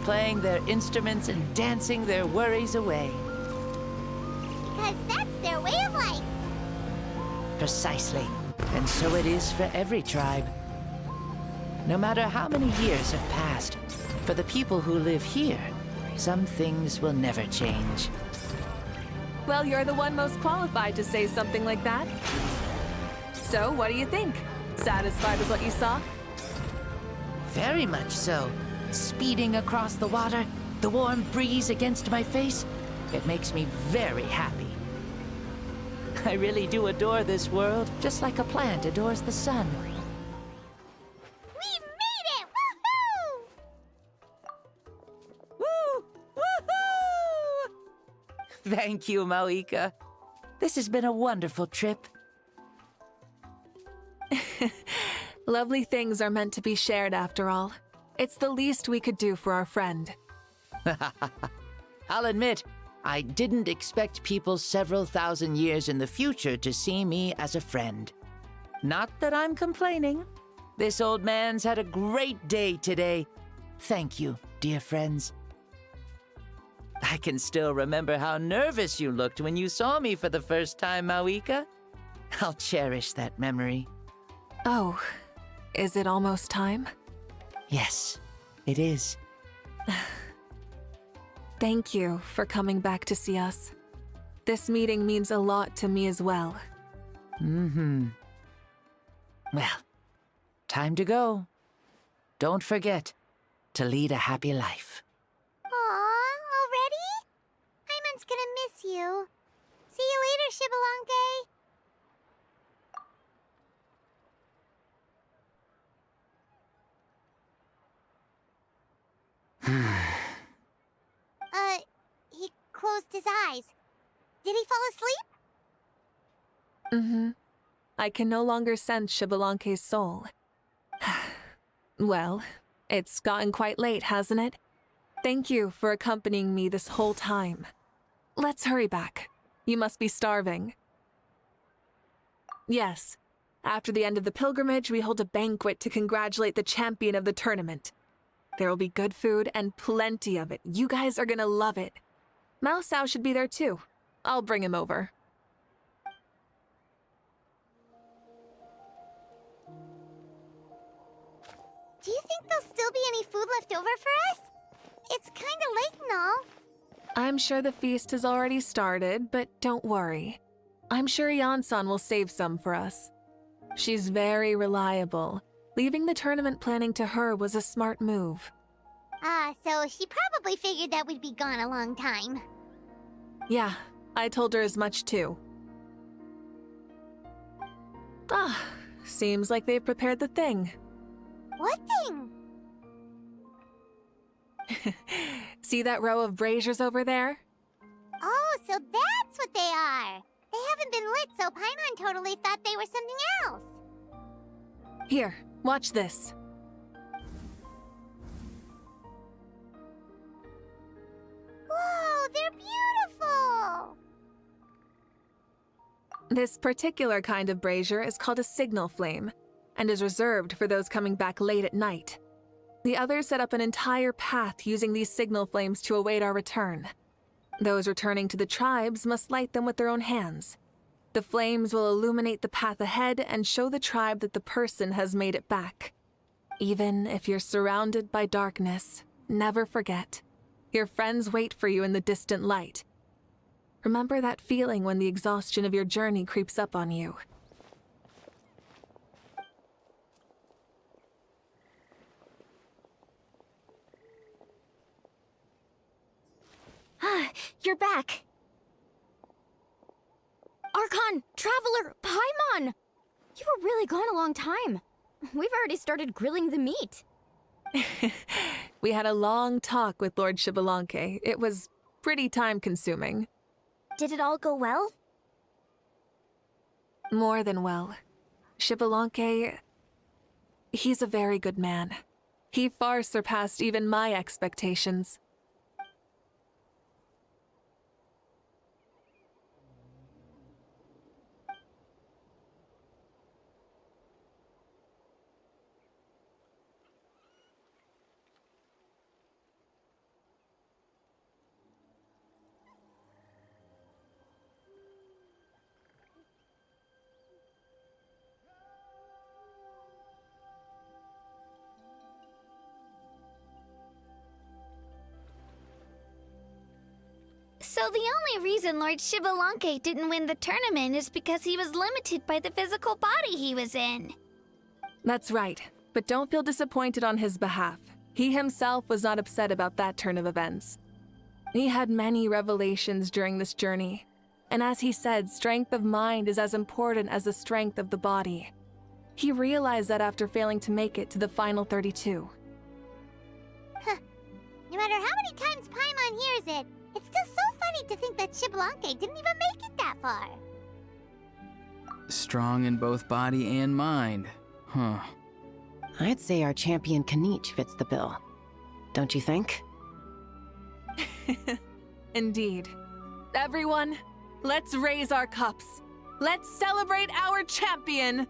playing their instruments and dancing their worries away. Because that's their way of life. Precisely. And so it is for every tribe. No matter how many years have passed, for the people who live here, some things will never change. Well, you're the one most qualified to say something like that. So, what do you think? Satisfied with what you saw? Very much so. speeding across the water, the warm breeze against my face, it makes me very happy. I really do adore this world, just like a plant adores the sun. We made it! Woohoo! Woo! Woohoo! Thank you, Mawika. This has been a wonderful trip. Lovely things are meant to be shared after all. It's the least we could do for our friend. I'll admit, I didn't expect people several thousand years in the future to see me as a friend. Not that I'm complaining. This old man's had a great day today. Thank you, dear friends. I can still remember how nervous you looked when you saw me for the first time, Mawika. I'll cherish that memory. Oh, is it almost time? Yes, it is. Thank you for coming back to see us. This meeting means a lot to me as well. Mm-hmm. Well, time to go. Don't forget to lead a happy life. Aw, already? Hyman's gonna miss you. See you later, Shibalonke. He closed his eyes. Did he fall asleep? Mm-hmm. I can no longer sense Shibalonke's soul. Well, it's gotten quite late, hasn't it? Thank you for accompanying me this whole time. Let's hurry back. You must be starving. Yes. After the end of the pilgrimage, we hold a banquet to congratulate the champion of the tournament. There will be good food and plenty of it. You guys are gonna love it. Mao Sao should be there too. I'll bring him over. Do you think there'll still be any food left over for us? It's kinda late and all. I'm sure the feast has already started, but don't worry. I'm sure Yan-san will save some for us. She's very reliable. Leaving the tournament planning to her was a smart move. So she probably figured that we'd be gone a long time. Yeah, I told her as much too. Seems like they've prepared the thing. What thing? See that row of braziers over there? Oh, so that's what they are. They haven't been lit, so Paimon totally thought they were something else. Here, watch this. Whoa, they're beautiful! This particular kind of brazier is called a signal flame, and is reserved for those coming back late at night. The others set up an entire path using these signal flames to await our return. Those returning to the tribes must light them with their own hands. The flames will illuminate the path ahead and show the tribe that the person has made it back. Even if you're surrounded by darkness, never forget. Your friends wait for you in the distant light. Remember that feeling when the exhaustion of your journey creeps up on you. You're back. Archon, Traveler, Paimon! You were really gone a long time. We've already started grilling the meat. We had a long talk with Lord Shibalonke. It was pretty time-consuming. Did it all go well? More than well. Shibalonke, he's a very good man. He far surpassed even my expectations. So the only reason Lord Shibalonke didn't win the tournament is because he was limited by the physical body he was in. That's right, but don't feel disappointed on his behalf. He himself was not upset about that turn of events. He had many revelations during this journey, and as he said, strength of mind is as important as the strength of the body. He realized that after failing to make it to the final 32. Huh. No matter how many times Paimon hears it, it's still so funny to think that Xbalanque didn't even make it that far. Strong in both body and mind. Huh. I'd say our champion Kanich fits the bill. Don't you think? Indeed. Everyone, let's raise our cups. Let's celebrate our champion!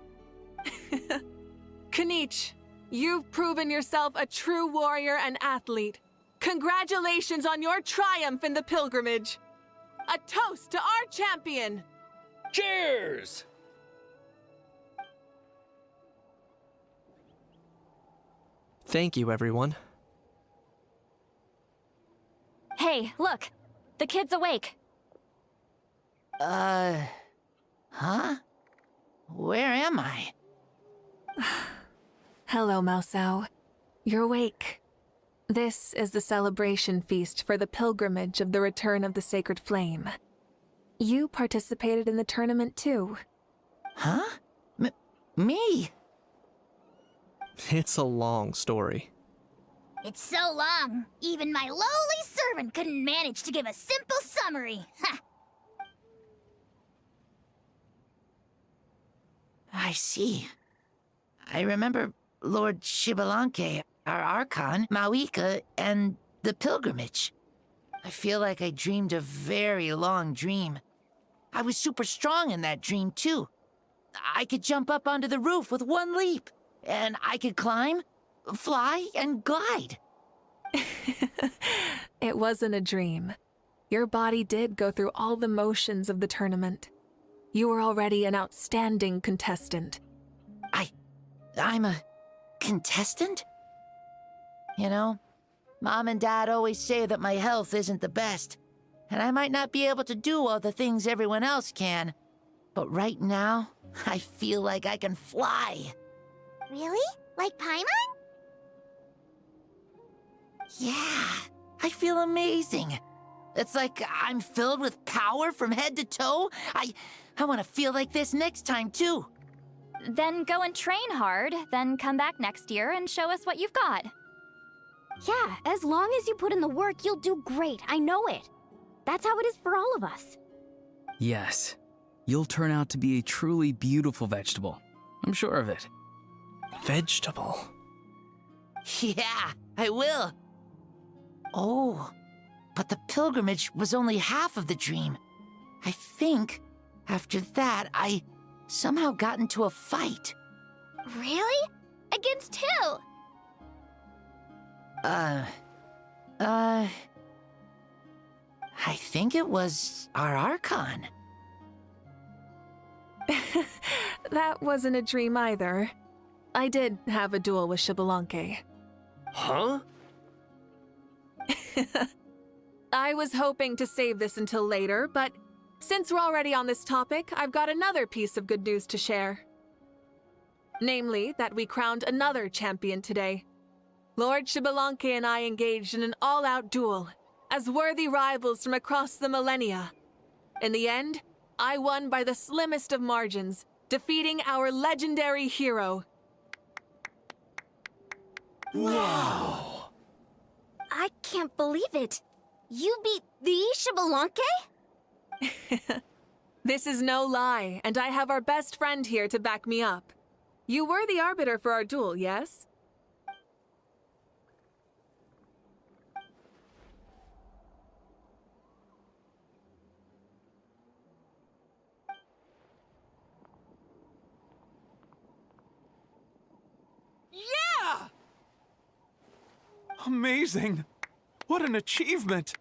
Kanich, you've proven yourself a true warrior and athlete. Congratulations on your triumph in the pilgrimage. A toast to our champion! Cheers! Thank you, everyone. Hey, look! The kid's awake. Huh? Where am I? Hello, Maosao. You're awake. This is the celebration feast for the pilgrimage of the return of the sacred flame. You participated in the tournament too. Huh? Me? It's a long story. It's so long, even my lowly servant couldn't manage to give a simple summary. Ha! I see. I remember Lord Xbalanque, our Archon, Mawuiki, and the pilgrimage. I feel like I dreamed a very long dream. I was super strong in that dream, too. I could jump up onto the roof with one leap, and I could climb, fly, and glide. It wasn't a dream. Your body did go through all the motions of the tournament. You were already an outstanding contestant. I'm a contestant? You know, Mom and Dad always say that my health isn't the best, and I might not be able to do all the things everyone else can. But right now, I feel like I can fly. Really? Like Paimon? Yeah, I feel amazing. It's like I'm filled with power from head to toe. I want to feel like this next time, too. Then go and train hard, then come back next year and show us what you've got. Yeah, as long as you put in the work, you'll do great. I know it. That's how it is for all of us. Yes. You'll turn out to be a truly beautiful vegetable. I'm sure of it. Vegetable? Yeah, I will. Oh, but the pilgrimage was only half of the dream. I think after that, I somehow got into a fight. Really? Against who? I think it was our Archon. That wasn't a dream either. I did have a duel with Xbalanque. Huh? I was hoping to save this until later, but since we're already on this topic, I've got another piece of good news to share. Namely, that we crowned another champion today. Lord Xbalanque and I engaged in an all-out duel, as worthy rivals from across the millennia. In the end, I won by the slimmest of margins, defeating our legendary hero. Wow! I can't believe it. You beat the Xbalanque? This is no lie, and I have our best friend here to back me up. You were the arbiter for our duel, yes? Yeah! Amazing! What an achievement!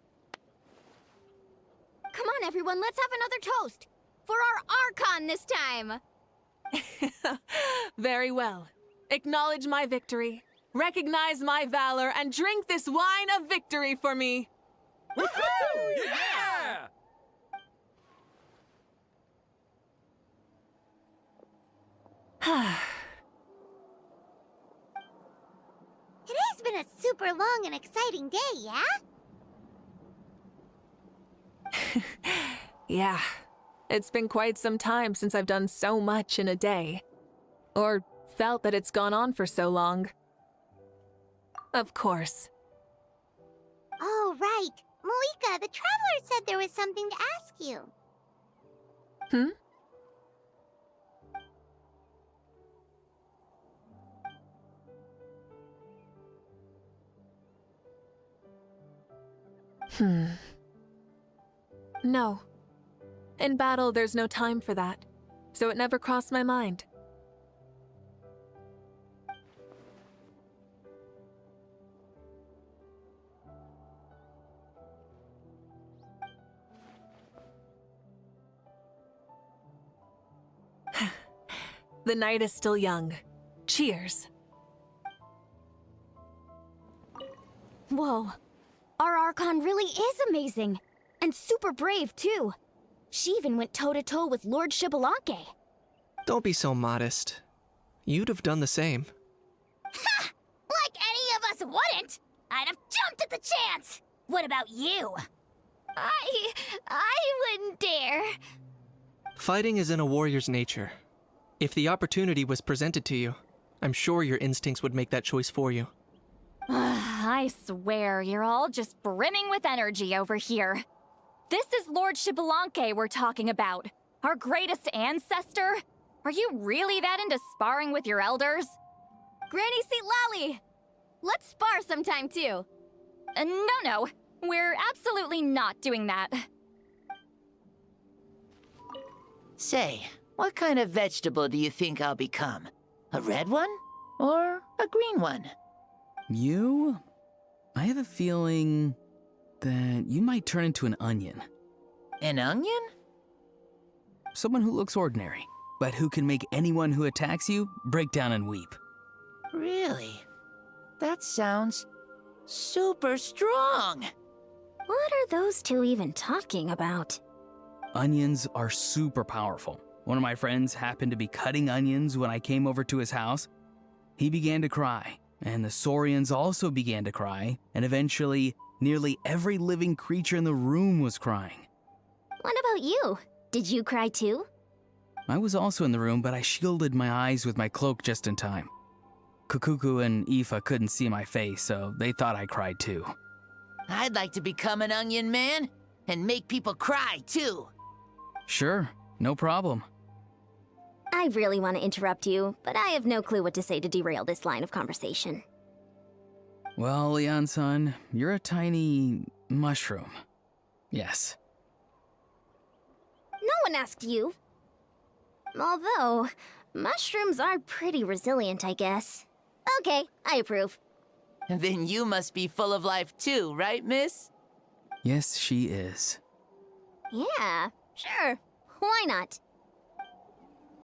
Come on, everyone, let's have another toast. For our Archon this time. Very well. Acknowledge my victory, recognize my valor, and drink this wine of victory for me. Woohoo! Yeah! It has been been a super long and exciting day, yeah? Yeah. It's been quite some time since I've done so much in a day. Or felt that it's gone on for so long. Of course. Oh, right. Mawuika, the Traveler said there was something to ask you. Hmm? No. In battle, there's no time for that, so it never crossed my mind. The night is still young. Cheers. Whoa. Our Archon really is amazing. And super brave, too. She even went toe-to-toe with Lord Xbalanque. Don't be so modest. You'd have done the same. Ha! Like any of us wouldn't! I'd have jumped at the chance! What about you? I wouldn't dare. Fighting is in a warrior's nature. If the opportunity was presented to you, I'm sure your instincts would make that choice for you. I swear, you're all just brimming with energy over here. This is Lord Xbalanque we're talking about. Our greatest ancestor? Are you really that into sparring with your elders? Granny Lolly! Let's spar sometime, too. No. We're absolutely not doing that. Say, what kind of vegetable do you think I'll become? A red one? Or a green one? You? I have a feeling that you might turn into an onion. An onion? Someone who looks ordinary, but who can make anyone who attacks you break down and weep. Really? That sounds super strong. What are those two even talking about? Onions are super powerful. One of my friends happened to be cutting onions when I came over to his house. He began to cry, and the Saurians also began to cry, and eventually, nearly every living creature in the room was crying. What about you? Did you cry too? I was also in the room, but I shielded my eyes with my cloak just in time. Kukuku and Aoife couldn't see my face, so they thought I cried too. I'd like to become an onion man and make people cry too. Sure, no problem. I really want to interrupt you, but I have no clue what to say to derail this line of conversation. Well, Leon-san, you're a tiny mushroom. Yes. No one asked you. Although, mushrooms are pretty resilient, I guess. Okay, I approve. Then you must be full of life too, right, miss? Yes, she is. Yeah, sure. Why not?